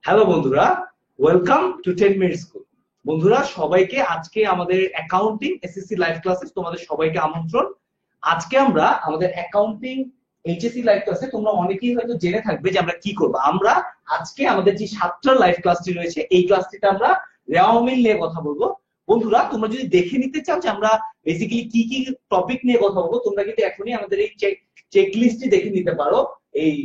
Hello বন্ধুরা, welcome to 10 minute school. বন্ধুরা সবাইকে আজকে আমাদের অ্যাকাউন্টিং এসএসসি লাইভ ক্লাসে তোমাদের সবাইকে আমন্ত্রণ। আজকে আমরা আমাদের অ্যাকাউন্টিং এইচএসসি লাইভ ক্লাসে তোমরা অনেকেই হয়তো জেনে থাকবে যে আমরা কি করব। আমরা আজকে আমাদের যে 7টা লাইভ ক্লাসটি রয়েছে এই ক্লাসটিতে আমরা রেওয়া মিল নিয়ে কথা বলবো। বন্ধুরা তোমরা যদি দেখে নিতে চাও যে আমরা বেসিক্যালি কি কি টপিক নিয়ে কথা বলবো, তোমরা কিন্তু এখনই আমাদের এই চেকলিস্টটি দেখে নিতে পারো। এই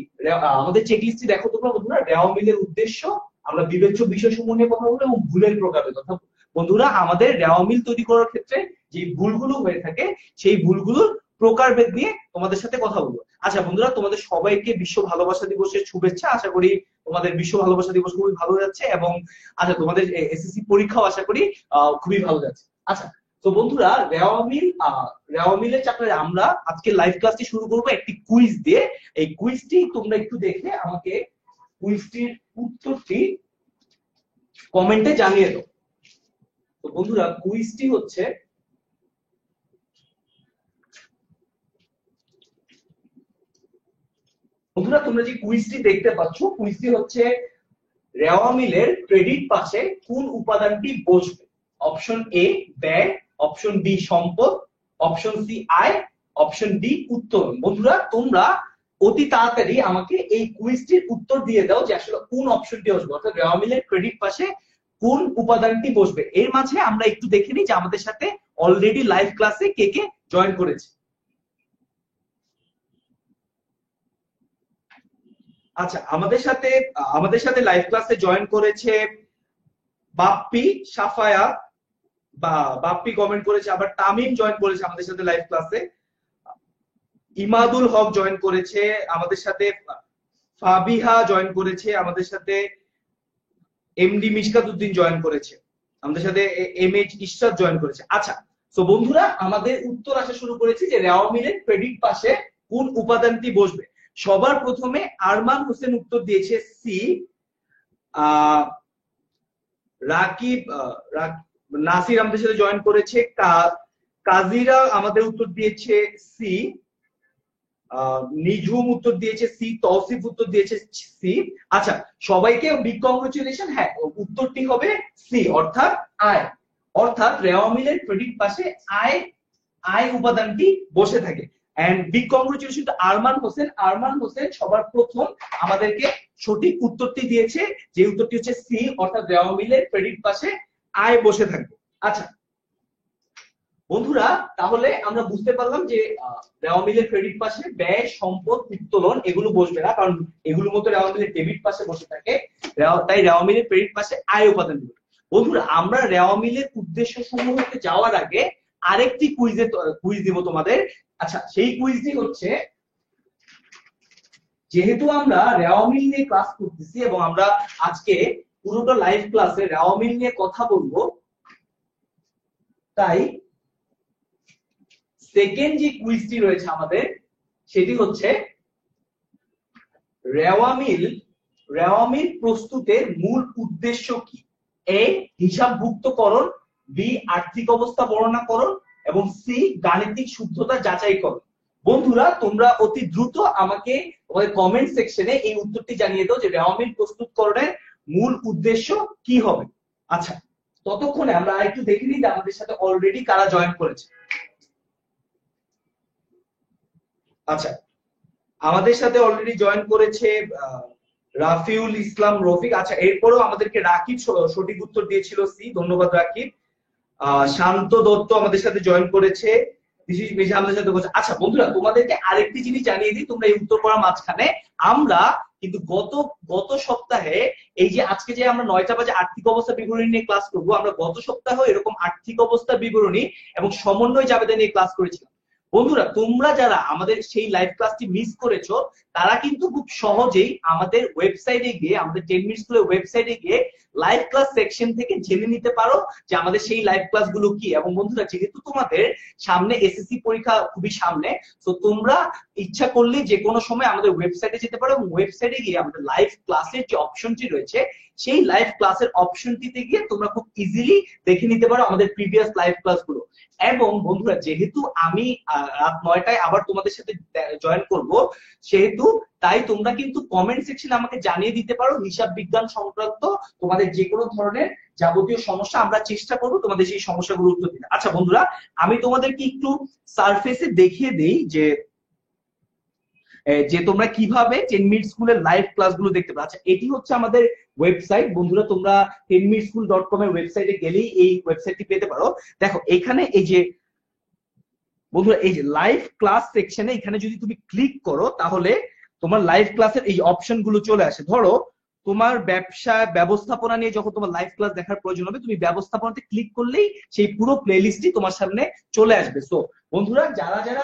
আমাদের চেকলিস্টটি দেখো তোমরা বন্ধুরা। রেওয়া মিলের উদ্দেশ্য, আমরা বিবেচ্য বিষয়সমূহ নিয়ে কথা বলবো এবং ভুলের প্রকারের কথা। বন্ধুরা আমাদের রেওয়া মিল তৈরি করার ক্ষেত্রে যে ভুলগুলো হয়ে থাকে সেই ভুলগুলোর প্রকারভেদ নিয়ে তোমাদের সাথে কথা বলবো। আচ্ছা বন্ধুরা, তোমাদের সবাইকে বিশ্ব ভালোবাসা দিবসের শুভেচ্ছা। আশা করি তোমাদের বিশ্ব ভালোবাসা দিবস খুবই ভালো যাচ্ছে এবং আচ্ছা তোমাদের এসএসসি পরীক্ষাও আশা করি খুবই ভালো যাচ্ছে। আচ্ছা তো বন্ধুরা রেওয়া মিলের চ্যাপ্টারে আমরা আজকে লাইভ ক্লাসটি শুরু করব একটি কুইজ দিয়ে। এই কুইজটি তোমরা একটু দেখে আমাকে কুইজটির উত্তরটি কমেন্টে জানিয়ে দাও। তো বন্ধুরা কুইজটি হচ্ছে, বন্ধুরা তোমরা যে কুইজটি দেখতে পাচ্ছ কুইজটি হচ্ছে রেওয়া মিলের ক্রেডিট পাশে কোন উপাদানটি বসবে। অপশন এ ব্যয়, অপশন বি সম্পদ, অপশন সি আয়, অপশন ডি উত্তোলন। বন্ধুরা তোমরা অতি তাড়াতাড়ি আমাকে এই কুইজটির উত্তর দিয়ে দাও যে আসলে কোন অপশনটি বসবে, অর্থাৎ রেওয়া মিলের ক্রেডিট পাশে কোন উপাদানটি বসবে। এর মাঝে আমরা একটু দেখে নিই যে আমাদের সাথে অলরেডি লাইভ ক্লাসে কে কে জয়েন করেছে। আচ্ছা আমাদের সাথে লাইভ ক্লাসে জয়েন করেছে বাপ্পি, সাফায়া বা বাপ্পি কমেন্ট করেছে, আবার তামিম জয়েন করেছে আমাদের সাথে লাইভ ক্লাসে, ইমাদুল হক জয়েন করেছে আমাদের সাথে, ফাবিহা জয়েন করেছে আমাদের সাথে, এমডি মিশকাত উদ্দিন জয়েন করেছে আমাদের সাথে, এমএইচ ইশরাত জয়েন করেছে। আচ্ছা তো বন্ধুরা আমাদের উত্তর আসা শুরু করেছি যে রেওয়া মিলের ক্রেডিট পাশে কোন উপাদানটি বসবে। সবার প্রথমে আরমান হোসেন উত্তর দিয়েছে সি। রাকিব নাসির আমাদের সাথে জয়েন করেছে, কাজিরা আমাদের উত্তর দিয়েছে সি, নিঝুম উত্তর দিয়েছে সি, তৌসিফ উত্তর দিয়েছে সি। আচ্ছা সবাইকে বিগ কংগ্রেচুলেশন। হ্যাঁ উত্তরটি হবে সি, অর্থাৎ আয়। অর্থাৎ রেওয়া মিলের ক্রেডিট পাশে আয় উপাদানটি বসে থাকে। And big congratulation to Arman Hossain. Arman Hossain সবার প্রথম আমাদেরকে সঠিক উত্তরটি দিয়েছে, যে উত্তরটি হচ্ছে সি, অর্থাৎ রেওয়া মিলের ক্রেডিট পাশে আয় বসে থাকবে। আচ্ছা বন্ধুরা তাহলে আমরা বুঝতে পারলাম যে রেওয়া মিলের ক্রেডিট পাশে ব্যয়, সম্পদ, উত্তোলন এগুলো বসবে না, কারণ এগুলোর মতো রেওয়া মিলের ডেবিট পাশে বসে থাকে। তাই রেওয়া মিলের ক্রেডিট পাশে আয় উপাদান বসবে। বন্ধুরা আমরা রেওয়া মিলের উদ্দেশ্য সমূহতে যাওয়ার আগে আরেকটি কুইজ দিব তোমাদের। আচ্ছা সেই কুইজটি হচ্ছে, যেহেতু আমরা রেওয়া মিল নিয়ে ক্লাস করতেছি এবং আমরা আজকে পুরোটা লাইভ ক্লাসে রেওয়া মিল নিয়ে কথা বলবো, তাই সেকেন্ড যে কুইজটি রয়েছে আমাদের সেটি হচ্ছে রেওয়া মিল প্রস্তুতের মূল উদ্দেশ্য কি। এ হিসাবভুক্তকরণ, বি আর্থিক অবস্থা বর্ণনাকরণ এবং সি গাণিতিক শুদ্ধতা যাচাইকরণ। বন্ধুরা তোমরা অতি দ্রুত আমাকে তোমাদের কমেন্ট সেকশনে এই উত্তরটি জানিয়ে দাও যে রেওয়া মিল প্রস্তুতকরণের মূল উদ্দেশ্য কি হবে। আচ্ছা ততক্ষণে আমরা আরেকটু দেখে নিই যে আমাদের সাথে অলরেডি কারা জয়েন করেছে। আচ্ছা আমাদের সাথে অলরেডি জয়েন করেছে রাফিউল ইসলাম রফিক। আচ্ছা এরপরেও আমাদেরকে রাকিব সঠিক উত্তর দিয়েছিল সি, ধন্যবাদ রাকিব। শান্ত দত্ত আমাদের সাথে জয়েন করেছে, আমাদের সাথে বলছে। আচ্ছা বন্ধুরা তোমাদেরকে আরেকটি জিনিস জানিয়ে দিই, তোমরা এই উত্তর করার মাঝখানে আমরা কিন্তু গত সপ্তাহে এই যে আজকে যে আমরা 9টা বাজে আর্থিক অবস্থা বিবরণী নিয়ে ক্লাস করবো, আমরা গত সপ্তাহে এরকম আর্থিক অবস্থা বিবরণী এবং সমন্বয় জাবেদা নিয়ে ক্লাস করেছিলাম। বন্ধুরা তোমরা যারা আমাদের সেই লাইভ ক্লাসটি মিস করেছো তারা কিন্তু খুব সহজেই আমাদের ওয়েবসাইটে গিয়ে, আমাদের 10 মিনিট স্কুলের ওয়েবসাইটে গিয়ে লাইভ ক্লাস সেকশন থেকে জেনে নিতে পারো যে আমাদের সেই লাইভ ক্লাসগুলো কি। এবং বন্ধুরা যেহেতু তোমাদের সামনে এসএসসি পরীক্ষা খুবই সামনে, তো তোমরা ইচ্ছা করলে যে কোনো সময় আমাদের ওয়েবসাইটে যেতে পারো এবং ওয়েবসাইটে গিয়ে আমাদের লাইভ ক্লাসের যে অপশনটি রয়েছে সেই লাইভ ক্লাসের অপশনটিতে গিয়ে তোমরা খুব ইজিলি দেখে নিতে পারো আমাদের প্রিভিয়াস লাইভ ক্লাসগুলো। এবং বন্ধুরা যেহেতু আমি রাত 9টায় আবার তোমাদের সাথে জয়েন করব, সেহেতু তাই তোমরা কিন্তু কমেন্ট সেকশনে আমাকে জানিয়ে দিতে পারো হিসাব বিজ্ঞান সংক্রান্ত তোমাদের যে কোনো ধরনের যাবতীয় সমস্যা, আমরা চেষ্টা করবো তোমাদের সেই সমস্যাগুলো উত্তর দিতে। আচ্ছা বন্ধুরা, আমি তোমাদেরকে একটু সারফেসে দেখিয়ে দেই যে তোমরা কিভাবে 10 মিনিট স্কুলের লাইভ ক্লাসগুলো দেখতে পাচ্ছ। আচ্ছা, এটি হচ্ছে আমাদের ওয়েবসাইট। বন্ধুরা তোমরা 10minuteschool.com এর ওয়েবসাইটে গেলেই এই ওয়েবসাইটটি পেতে পারো। দেখো এখানে এই যে বন্ধুরা এই যে লাইভ ক্লাস সেকশনে এখানে যদি তুমি ক্লিক করো তাহলে তোমার লাইভ ক্লাসের এই অপশন গুলো চলে আসে। ধরো তোমার ব্যবসা ব্যবস্থাপনা নিয়ে যখন তোমার লাইভ ক্লাস দেখার প্রয়োজন হবে, তুমি ব্যবস্থাপনাতে ক্লিক করলেই সেই পুরো প্লেলিস্টটি তোমার সামনে চলে আসবে। সো বন্ধুরা যারা যারা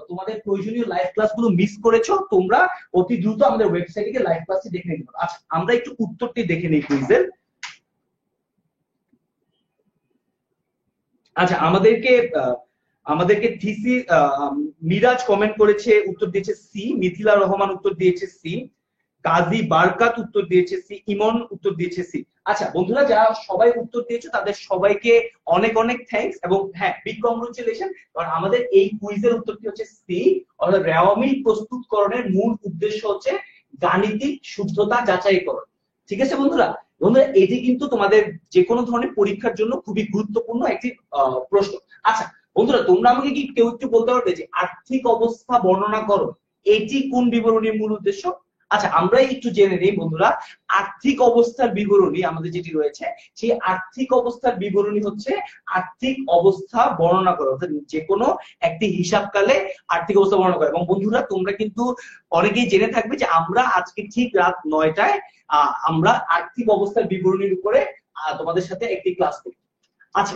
তোমাদের প্রয়োজনীয় লাইভ ক্লাসগুলো মিস করেছো, তোমরা অতি দ্রুত আমাদের ওয়েবসাইটে গিয়ে লাইভ ক্লাসটি দেখে নিতে পারো। আচ্ছা, আমরা একটু উত্তরটি দেখে নিই কুইজের। আচ্ছা, আমাদেরকে থিসি মিরাজ কমেন্ট করেছে, উত্তর দিয়েছে সি। মিথিলা রহমান উত্তর দিয়েছে সি। কাজী বারকাত উত্তর দিয়েছে সি। ইমন উত্তর দিয়েছে সি। আচ্ছা বন্ধুরা, যারা সবাই উত্তর দিয়েছে তাদের সবাইকে অনেক অনেক থ্যাঙ্কস এবং হ্যাঁ বিগ কংগ্রেচুলেশন, কারণ আমাদের এই কুইজের উত্তরটি হচ্ছে সি, অর্থাৎ রেওয়া মিল প্রস্তুতকরণের মূল উদ্দেশ্য হচ্ছে গাণিতিক শুদ্ধতা যাচাইকরণ। ঠিক আছে বন্ধুরা? বন্ধুরা এটি কিন্তু তোমাদের যে কোনো ধরনের পরীক্ষার জন্য খুবই গুরুত্বপূর্ণ একটি প্রশ্ন। আচ্ছা বন্ধুরা, তোমরা আমাকে কি কেউ একটু বলতে পারবে যে আর্থিক অবস্থা বর্ণনা করো এটি কোন বিবরণীর মূল উদ্দেশ্য? আচ্ছা, আমরা একটু জেনে নিই বন্ধুরা। আর্থিক অবস্থার বিবরণী আমাদের যেটি রয়েছে, সেই আর্থিক অবস্থার বিবরণী হচ্ছে আর্থিক অবস্থা বর্ণনা করা, অর্থাৎ যে কোনো একটি হিসাবকালে আর্থিক অবস্থা বর্ণনা করা। এবং বন্ধুরা তোমরা কিন্তু অনেকেই জেনে থাকবে যে আমরা আজকে ঠিক রাত 9টায় আমরা আর্থিক অবস্থার বিবরণীর উপরে তোমাদের সাথে একটি ক্লাস করি। আচ্ছা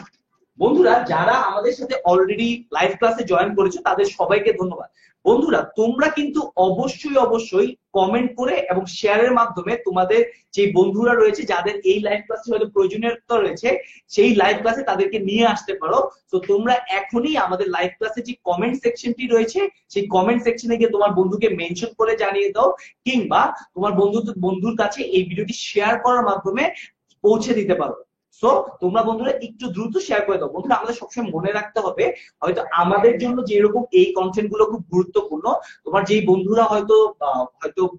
বন্ধুরা, যারা আমাদের সাথে অলরেডি লাইভ ক্লাসে জয়েন করেছো তাদের সবাইকে ধন্যবাদ। বন্ধুরা তোমরা কিন্তু অবশ্যই কমেন্ট করে এবং শেয়ারের মাধ্যমে তোমাদের যে বন্ধুরা রয়েছে যাদের এই লাইভ ক্লাসে হয়তো প্রয়োজনীয়তা রয়েছে, সেই লাইভ ক্লাসে তাদেরকে নিয়ে আসতে পারো। তো তোমরা এখনই আমাদের লাইভ ক্লাসে যে কমেন্ট সেকশনটি রয়েছে সেই কমেন্ট সেকশনে গিয়ে তোমার বন্ধুকে মেনশন করে জানিয়ে দাও, কিংবা তোমার বন্ধুর কাছে এই ভিডিওটি শেয়ার করার মাধ্যমে পৌঁছে দিতে পারো। সো তোমরা বন্ধুরা একটু দ্রুত শেয়ার করে দাও। বন্ধুরা আমাদের সবসময় মনে রাখতে হবে, হয়তো আমাদের জন্য যেরকম এই কন্টেন্ট গুলো খুব গুরুত্বপূর্ণ, তোমার যেই বন্ধুরা হয়তো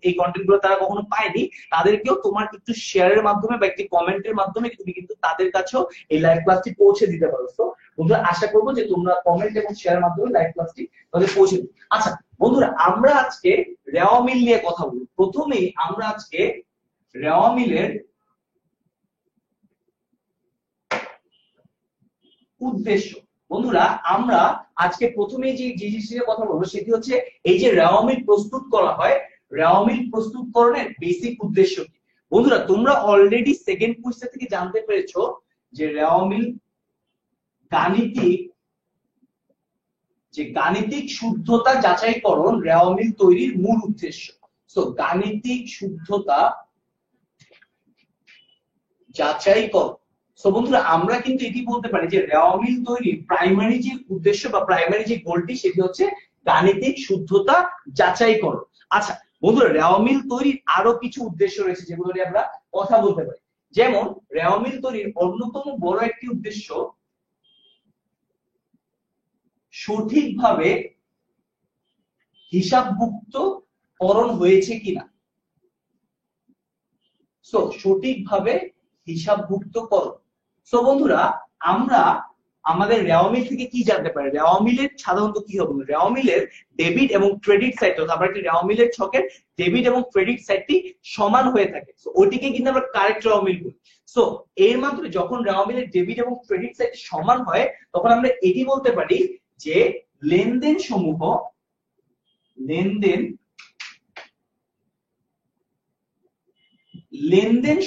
এই কন্টেন্ট গুলো তারা কখনো পায়নি, তাদেরকেও তোমার একটু শেয়ারের মাধ্যমে বা একটি কমেন্টের মাধ্যমে তুমি কিন্তু তাদের কাছেও এই লাইভ ক্লাসটি পৌঁছে দিতে পারো। তো বন্ধুরা আশা করবো যে তোমরা কমেন্ট এবং শেয়ারের মাধ্যমে লাইভ ক্লাসটি তাদের পৌঁছে দিও। আচ্ছা বন্ধুরা, আমরা আজকে রেওয়া মিল নিয়ে কথা বলবো। প্রথমেই আমরা আজকে রেওয়া মিলের উদ্দেশ্য। বন্ধুরা আমরা আজকে প্রথমে যে জিনিস নিয়ে কথা বলবো সেটি হচ্ছে এই যে রেওয়া মিল প্রস্তুত করা হয়, রেওয়া মিল প্রস্তুতকরণের বেসিক উদ্দেশ্য কি। বন্ধুরা তোমরা অলরেডি সেকেন্ড কোয়েশ্চেন থেকে জানতে পেরেছো যে রেওয়া মিল গাণিতিক শুদ্ধতা যাচাইকরণ রেওয়া মিল তৈরির মূল উদ্দেশ্য। সো গাণিতিক শুদ্ধতা যাচাইকরণ। সো বন্ধুরা আমরা কিন্তু এটি বলতে পারি যে রেওয়া মিল তৈরির প্রাইমারি যে উদ্দেশ্য বা প্রাইমারি যে গোলটি সেটি হচ্ছে গাণিতিক শুদ্ধতা যাচাইকরণ। আচ্ছা বন্ধুরা, রেওয়া মিল তৈরির আরো কিছু উদ্দেশ্য রয়েছে যেগুলো নিয়ে আমরা কথা বলতে পারি। যেমন রেওয়া মিল তৈরির অন্যতম বড় একটি উদ্দেশ্য সঠিকভাবে হিসাবভুক্তকরণ হয়েছে কিনা। সো সঠিকভাবে হিসাবভুক্তকরণ। সো বন্ধুরা আমরা আমাদের রেওয়া মিল থেকে কি জানতে পারি? রেওয়া মিলের সাধারণত কি হবে, রেওয়া মিলের ডেবিট এবং ক্রেডিট সাইড, আমরা একটি রেওয়া মিলের ছকের ডেবিট এবং ক্রেডিট সাইডটি সমান হয়ে থাকে, সো ওইটিকে কিন্তু আমরা কারেক্ট রেওয়া মিল বলি। সো এর মাধ্যমে যখন রেওয়া মিলের ডেবিট এবং ক্রেডিট সাইড সমান হয় তখন আমরা এটি বলতে পারি যে লেনদেন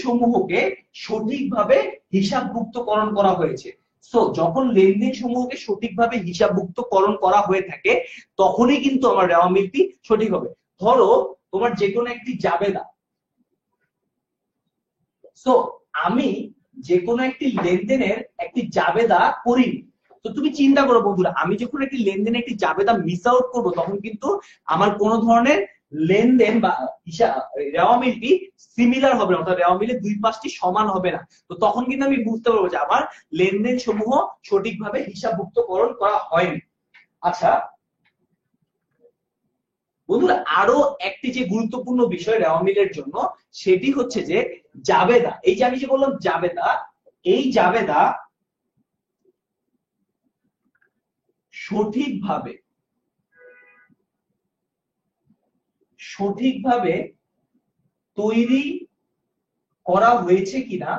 সমূহকে সঠিকভাবে হিসাবভুক্তকরণ করা হয়েছে। সো যখন লেনদেন সমূহকে সঠিকভাবে হিসাবভুক্তকরণ করা হয়ে থাকে তখনই কিন্তু আমার রেওয়া মিলটি সঠিক হবে। ধরো তোমার যে কোনো একটি জাবেদা, সো আমি যে কোনো একটি লেনদেনের একটি জাবেদা করিনি, তো তুমি চিন্তা করো বন্ধুরা, আমি যখন একটি লেনদেনে একটি জাবেদা মিস আউট করবো তখন কিন্তু আমার কোন ধরনের লেনদেন বা রেওয়া মিলটি সিমিলার হবে না, অর্থাৎ রেওয়া মিলের দুই পাশটি সমান হবে না। তো তখন কিন্তু আমি বুঝতে পারবো যে আমার লেনদেন সমূহ সঠিকভাবে হিসাবভুক্তকরণ করা হয়নি। আচ্ছা বন্ধুরা, আরো একটি যে গুরুত্বপূর্ণ বিষয় রেওয়া মিলের জন্য সেটি হচ্ছে যে জাবেদা। এই যে আমি যে বললাম জাবেদা, এই জাবেদা সঠিকভাবে তৈরি করা হয়েছে কিনা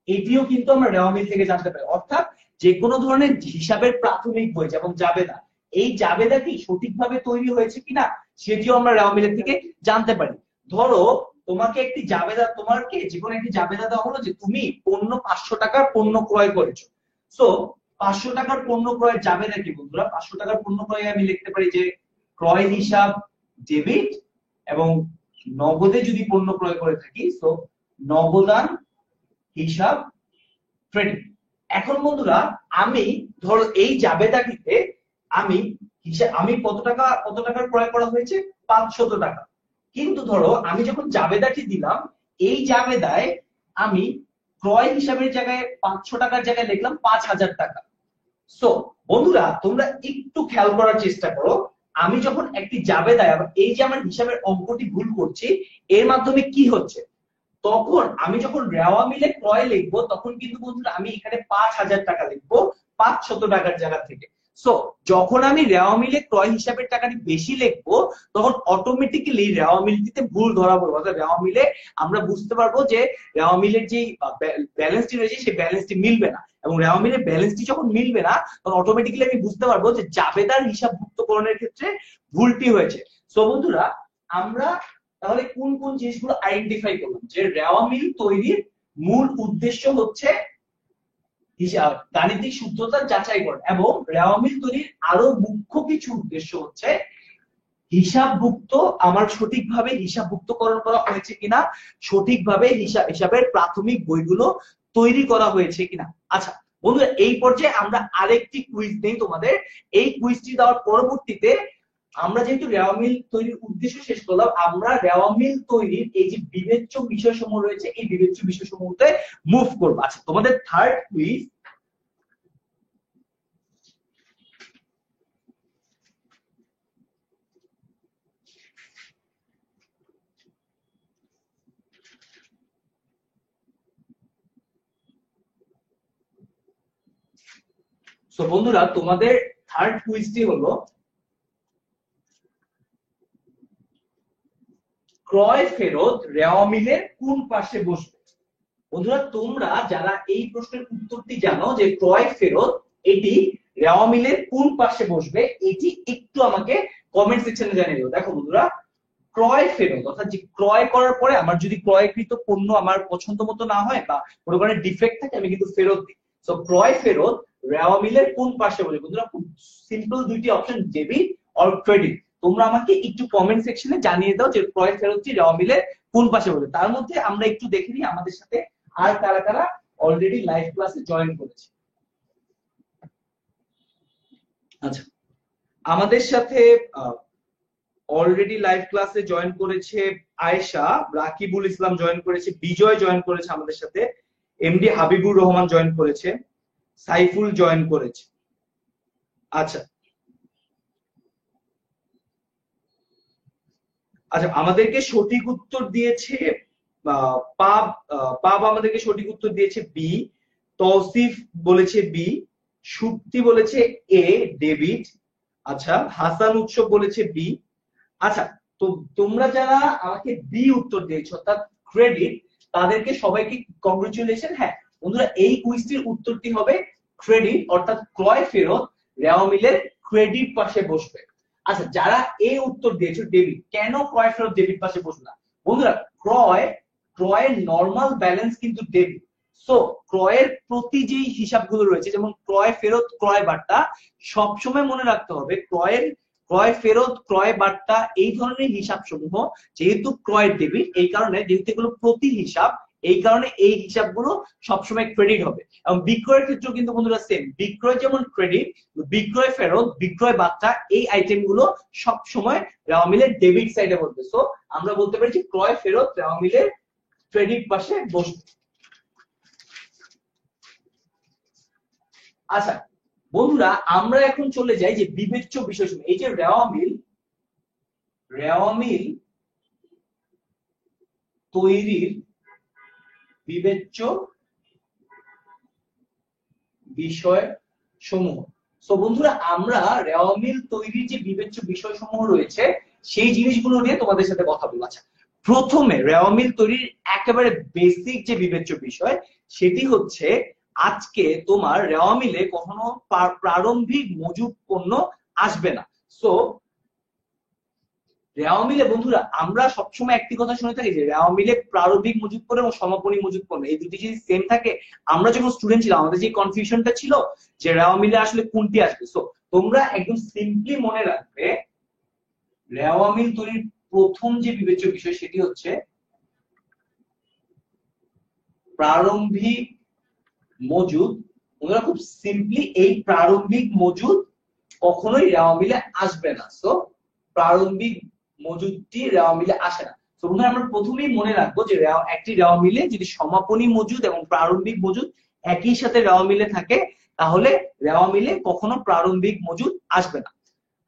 এটিও কিন্তু আমরা রেওয়া মিল থেকে জানতে পারি। অর্থাৎ যে কোনো ধরনের হিসাবের প্রাথমিক বই যেমন জাবেদা, এই জাবেদাটি সঠিকভাবে তৈরি হয়েছে কিনা সেটিও আমরা রেওয়া মিলের থেকে জানতে পারি। ধরো তোমাকে একটি জাবেদা, তোমাকে যে কোনো একটি জাবেদা দেওয়া হলো যে তুমি পণ্য 500 টাকার পণ্য ক্রয় করেছো। সো 500 টাকার পণ্য ক্রয়ের জাবেদা কি বন্ধুরা? 500 টাকার পণ্য ক্রয়ে আমি লিখতে পারি যে ক্রয় হিসাব ডেবিট, এবং নগদে যদি পণ্য ক্রয় করে থাকি সো নগদান হিসাব ক্রেডিট। এখন বন্ধুরা আমি ধরো এই জাবেদাটিতে আমি কত টাকার ক্রয় করা হয়েছে 500 টাকা, কিন্তু ধরো আমি যখন জাবেদাটি দিলাম এই জাবেদায় আমি ক্রয় হিসাবের জায়গায় 500 টাকার জায়গায় লিখলাম 5000 টাকা। সো বন্ধুরা তোমরা একটু খেয়াল করার চেষ্টা করো, আমি যখন একটি জাবেদায় এই যে আমার হিসাবের অঙ্কটি ভুল করছি এর মাধ্যমে কি হচ্ছে, তখন আমি যখন রেওয়া মিলে ক্রয় লিখবো তখন কিন্তু বন্ধুরা আমি এখানে 5000 টাকা লিখবো 500 টাকার জায়গা থেকে। সো যখন আমি রেওয়া মিলে ক্রয় হিসাবের টাকাটি বেশি লিখবো তখন অটোমেটিক্যালি রেওয়া মিলটিতে ভুল ধরা পড়বে। অর্থাৎ রেওয়া মিলে আমরা বুঝতে পারবো যে রেওয়া মিলের যে ব্যালেন্সটি রয়েছে সেই ব্যালেন্সটি মিলবে না, এবং রেওয়া মিলের ব্যালেন্সটি যখন মিলবে না তখন অটোমেটিক্যালি আমি বুঝতে পারবো যে জাবেদার হিসাবভুক্তকরণের ক্ষেত্রে ভুলটি হয়েছে। সো বন্ধুরা আমরা তাহলে কোন কোন জিনিসগুলো আইডেন্টিফাই করলাম, যে রেওয়া মিল তৈরির মূল উদ্দেশ্য হচ্ছে গাণিতিক শুদ্ধতা যাচাই করা, এবং রেওয়া মিল তৈরির আরো মুখ্য কিছু উদ্দেশ্য হচ্ছে হিসাবভুক্ত আমার সঠিকভাবে হিসাবভুক্তকরণ করা হয়েছে কিনা, সঠিকভাবে হিসাবের প্রাথমিক বইগুলো তৈরি করা হয়েছে কিনা। আচ্ছা বন্ধুরা এই পর্যায়ে আমরা আরেকটি কুইজ নেই তোমাদের। এই কুইজটি দেওয়ার পরবর্তীতে আমরা যেহেতু রেওয়া মিল তৈরির উদ্দেশ্য শেষ করলাম, আমরা রেওয়া মিল তৈরির এই যে বিবেচ্য বিষয়সমূহ রয়েছে এই বিবেচ্য বিষয়সমূহতে মুভ করবো। আচ্ছা তোমাদের থার্ড কুইজ, সো বন্ধুরা তোমাদের থার্ড কুইজটি হলো ক্রয় ফেরত রেওয়া মিলের কোন পাশে বসবে। বন্ধুরা তোমরা যারা এই প্রশ্নের উত্তরটি জানো যে ক্রয় ফেরত এটি রেওয়া মিলের কোন পাশে বসবে, এটি একটু আমাকে কমেন্ট সেকশনে জানিয়ে দাও। দেখো বন্ধুরা ক্রয় ফেরত অর্থাৎ যে ক্রয় করার পরে আমার যদি ক্রয়কৃত পণ্য আমার পছন্দ মতো না হয় বা কোনো ধরনের ডিফেক্ট থাকে আমি কিন্তু ফেরত দিই। সো ক্রয় ফেরত রেওয়া মিলের কোন পাশে বসবে? বন্ধুরা খুব সিম্পল দুইটি অপশন, ডেবিট অর ক্রেডিট। তোমরা আমাকে একটু কমেন্ট সেকশনে জানিয়ে দাও যে ক্রয় ফেরতটি রেওয়া মিলের কোন পাশে বসবে। তার মধ্যে আমরা একটু দেখে নিই আমাদের সাথে আর কারা কারা অলরেডি লাইভ ক্লাসে জয়েন করেছে। আচ্ছা আমাদের সাথে অলরেডি লাইভ ক্লাসে জয়েন করেছে আয়েশা, রাকিবুল ইসলাম জয়েন করেছে, বিজয় জয়েন করেছে আমাদের সাথে, এমডি হাবিবুর রহমান জয়েন করেছে, সাইফুল জয়েন করেছে। আচ্ছা আচ্ছা আমাদেরকে সঠিক উত্তর দিয়েছে পাব আমাদেরকে সঠিক উত্তর দিয়েছে বি, তৌসিফ বলেছে বি, সুপ্তি বলেছে এ ডেবিট, আচ্ছা হাসান উৎসব বলেছে বি। আচ্ছা তো তোমরা যারা আমাকে বি উত্তর দিয়েছো অর্থাৎ ক্রেডিট, তাদেরকে সবাইকে কংগ্রেচুলেশন। হ্যাঁ বন্ধুরা এই কুইজটির উত্তরটি হবে ক্রেডিট, অর্থাৎ ক্রয় ফেরত রেওয়া মিলের ক্রেডিট পাশে বসবে। আচ্ছা যারা এই উত্তর দিয়েছো ডেবিট, কেন ক্রয় ফেরত ডেবিট পাশে বসবে না? বন্ধুরা ক্রয়ের নরমাল ব্যালেন্স কিন্তু ডেবিট। সো ক্রয়ের প্রতি যে হিসাবগুলো রয়েছে যেমন ক্রয় ফেরত ক্রয় বার্তা, সবসময় মনে রাখতে হবে ক্রয় ফেরত ক্রয় বার্তা এই ধরনের হিসাব সমূহ যেহেতু ক্রয়ের ডেবিট, এই কারণে যেহেতু এগুলো প্রতি হিসাব এই কারণে এই হিসাবগুলো সবসময় ক্রেডিট হবে। এবং বিক্রয়ের ক্ষেত্রেও কিন্তু বন্ধুরা সেম, বিক্রয় যেমন ক্রেডিট, বিক্রয় ফেরত, বিক্রয় বার্তা, এই আইটেম গুলো সবসময় রেওয়া মিলের ডেবিট সাইডে বলবে। সো আমরা বলতে পারি যে ক্রয় ফেরত রেওয়া মিলের ক্রেডিট পাশে বসবে। আচ্ছা বন্ধুরা, আমরা এখন চলে যাই যে বিবেচ্য বিষয়সমূহ। এই যে রেওয়া মিল তৈরির বিবেচ্য বিষয় সমূহ। তো বন্ধুরা, আমরা রেওয়া মিল তৈরির যে বিবেচ্য বিষয় সমূহ রয়েছে সেই জিনিসগুলো নিয়ে তোমাদের সাথে কথা বলবো। আচ্ছা, প্রথমে রেওয়া মিল তৈরির একেবারে বেসিক যে বিবেচ্য বিষয় সেটি হচ্ছে, আজকে তোমার রেওয়া মিলে কখনো প্রারম্ভিক মজুদ পণ্য আসবে না। সো রেওয়া মিলে বন্ধুরা আমরা সবসময় একটি কথা শুনে থাকি যে রেওয়া মিলে প্রারম্ভিক মজুদ পণ্য এবং সমাপনী মজুদ পণ্য এই দুটি যদি সেম থাকে, আমরা যখন স্টুডেন্ট ছিলাম আমাদের যে কনফিউশনটা ছিল যে রেওয়া মিলে আসলে কোনটি আসবে। সো তোমরা একদম সিম্পলি মনে রাখবে, রেওয়া মিল তৈরির প্রথম যে বিবেচ্য বিষয় সেটি হচ্ছে প্রারম্ভিক মজুদ। তোমরা খুব সিম্পলি এই প্রারম্ভিক মজুদ কখনোই রেওয়া মিলে আসবে না। সো প্রারম্ভিক মজুদটি রেওয়া মিলে আসে না। তো বন্ধুরা, আমরা প্রথমেই মনে রাখবো যে একটি রেওয়া মিলে যদি সমাপনী মজুদ এবং প্রারম্ভিক মজুদ একই সাথে রেওয়া মিলে থাকে, তাহলে রেওয়া মিলে কখনো প্রারম্ভিক মজুদ আসবে না।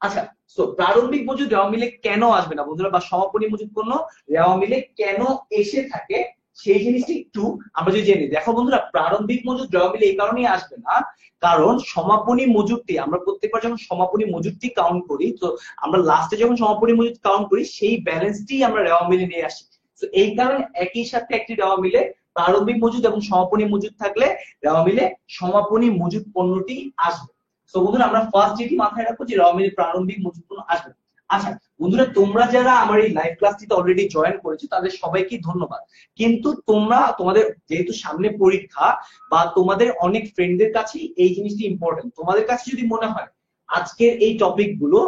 আচ্ছা, তো প্রারম্ভিক মজুদ রেওয়া মিলে কেন আসবে না বন্ধুরা, বা সমাপনী মজুদ পণ্য রেওয়া মিলে কেন এসে থাকে সেই জিনিসটি একটু আমরা যদি জেনে। দেখো বন্ধুরা, প্রারম্ভিক মজুদ রেওয়া মিলে এই কারণেই আসবে না, কারণ সমাপনী মজুদটি আমরা প্রত্যেকবার যখন সমাপনী মজুদটি কাউন্ট করি, তো আমরা লাস্টে যখন সমাপনী মজুদ কাউন্ট করি সেই ব্যালেন্সটি আমরা রেওয়া মিলে নিয়ে আসি। তো এই কারণে একই সাথে একটি রেওয়া মিলে প্রারম্ভিক মজুদ এবং সমাপনী মজুদ থাকলে রেওয়া মিলে সমাপনী মজুদ পণ্যটি আসবে। তো বন্ধুরা, আমরা ফার্স্ট যেটি মাথায় রাখবো যে রেওয়া মিলে প্রারম্ভিক মজুদ পণ্য আসবে। আচ্ছা বন্ধুরা, তোমরা যারা আমার এই লাইভ ক্লাসটিতে অলরেডি জয়েন করেছো তাদের সবাইকে ধন্যবাদ। কিন্তু তোমরা তোমাদের যেহেতু সামনে পরীক্ষা বা তোমাদের অনেক ফ্রেন্ডদের কাছে এই জিনিসটি ইম্পর্টেন্ট, তোমাদের কাছে যদি মনে হয় আজকের এই টপিক গুলো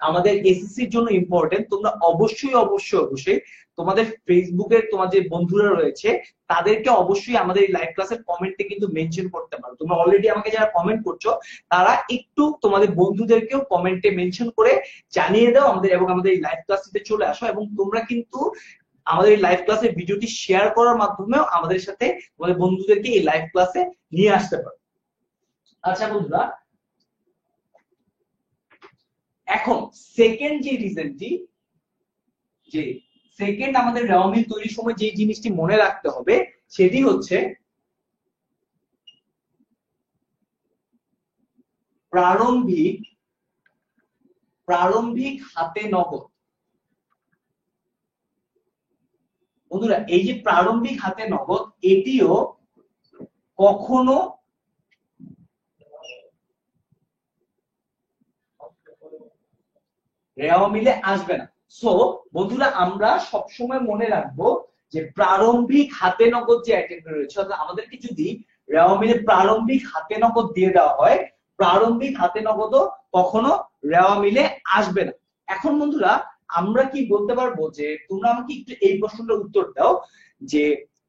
আমাদের এসএসসির জন্য ইম্পর্টেন্ট, তোমরা অবশ্যই অবশ্যই অবশ্যই তোমাদের ফেসবুকের তোমার যে বন্ধুরা রয়েছে তাদেরকে অবশ্যই আমাদের এই লাইভ ক্লাসের কমেন্টে কিন্তু মেনশন করতে পারো। তোমরা অলরেডি আমাকে যারা কমেন্ট করছো তারা একটু তোমাদের বন্ধুদেরকেও কমেন্টে মেনশন করে জানিয়ে দাও আমাদের, এবং আমাদের এই লাইভ ক্লাসটিতে চলে আসো। এবং তোমরা কিন্তু আমাদের এই লাইভ ক্লাসের ভিডিওটি শেয়ার করার মাধ্যমেও আমাদের সাথে তোমাদের বন্ধুদেরকে এই লাইভ ক্লাসে নিয়ে আসতে পারো। আচ্ছা বন্ধুরা, এখন সেকেন্ড যে রিজনটি, যে সেকেন্ড আমাদের রেওয়া মিল তৈরির সময় যে জিনিসটি মনে রাখতে হবে সেটি হচ্ছে প্রারম্ভিক হাতে নগদ। বন্ধুরা, এই যে প্রারম্ভিক হাতে নগদ এটিও কখনো রেওয়া মিলে আসবে না। সো বন্ধুরা, আমরা সবসময় মনে রাখবো যে প্রারম্ভিক হাতে নগদ যে আইটেমটা রয়েছে, অর্থাৎ আমাদেরকে যদি রেওয়া মিলে প্রারম্ভিক হাতে নগদ দিয়ে দেওয়া হয়, প্রারম্ভিক হাতে নগদও কখনো রেওয়া মিলে আসবে না। এখন বন্ধুরা, আমরা কি বলতে পারবো যে তোমরা আমাকে একটু এই প্রশ্নটার উত্তর দাও যে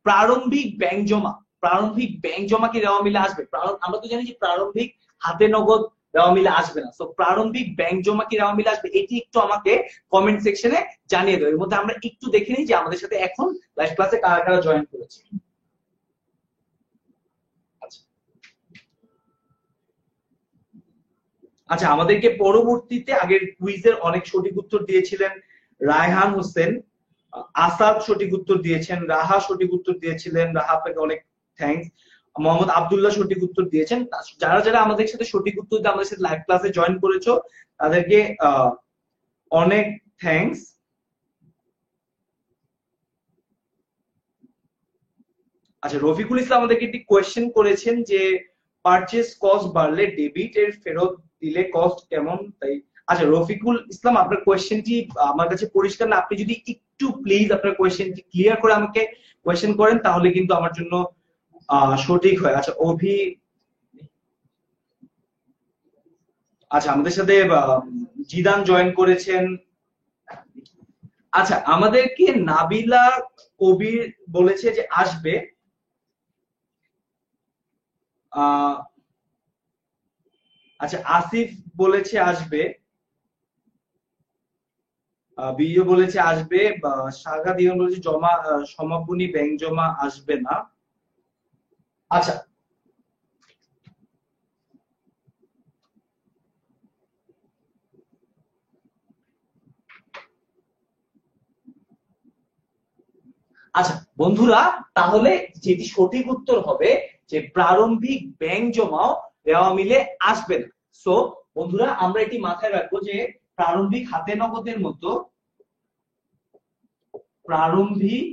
প্রারম্ভিক ব্যাংক জমা কি রেওয়া মিলে আসবে? আমরা তো জানি যে প্রারম্ভিক হাতে নগদ রেওয়া মিলে আসবে না। তো প্রারম্ভিক ব্যাংক জমা কি রেওয়া মিলে আসবে, এটি একটু আমাকে কমেন্ট সেকশনে জানিয়ে দাও। এর মধ্যে আমরা একটু দেখে নিই যে আমাদের সাথে এখন লাইভ ক্লাসে কারা কারা জয়েন করেছে। আচ্ছা, আমাদেরকে পরবর্তীতে আগের কুইজের অনেক সঠিক উত্তর দিয়েছিলেন রায়হান হোসেন, আসাদ সঠিক উত্তর দিয়েছেন, রাহা সঠিক উত্তর দিয়েছিলেন, রাহা আপনাকে অনেক থ্যাঙ্কস। মোহাম্মদ আব্দুল্লাহ সঠিক উত্তর দিয়েছেন। যারা যারা আমাদের সাথে সঠিক উত্তর দিয়ে আমাদের সাথে লাইভ ক্লাসে জয়েন করেছো তাদেরকে অনেক থ্যাঙ্কস। আচ্ছা, রফিকুল ইসলাম আমাদেরকে একটি কোয়েশ্চেন করেছেন যে পারচেজ কস্ট বাড়লে ডেবিট এর ফেরত দিলে কস্ট কেমন, তাই। আচ্ছা রফিকুল ইসলাম, আপনার কোয়েশ্চেনটি আমার কাছে পরিষ্কার না, আপনি যদি একটু প্লিজ আপনার কোয়েশ্চেনটি ক্লিয়ার করে আমাকে কোয়েশ্চেন করেন তাহলে কিন্তু আমার জন্য সঠিক হয়। আচ্ছা আচ্ছা, আমাদের সাথে জিদান জয়েন করেছেন, আচ্ছা, আমাদেরকে নাবিলা কবির বলেছে যে আসবে। আচ্ছা, আসিফ বলেছে আসবে, বিজয় বলেছে আসবে, বা সাগা দিয়ন বলেছে জমা সমাপনী ব্যাংক জমা আসবে না। আচ্ছা, আচ্ছা বন্ধুরা, তাহলে যেটি সঠিক উত্তর হবে যে প্রারম্ভিক ব্যাংক জমাও দেওয়া মিলে আসবে না। সো বন্ধুরা, আমরা এটি মাথায় রাখবো যে প্রারম্ভিক হাতে নগদের মতো প্রারম্ভিক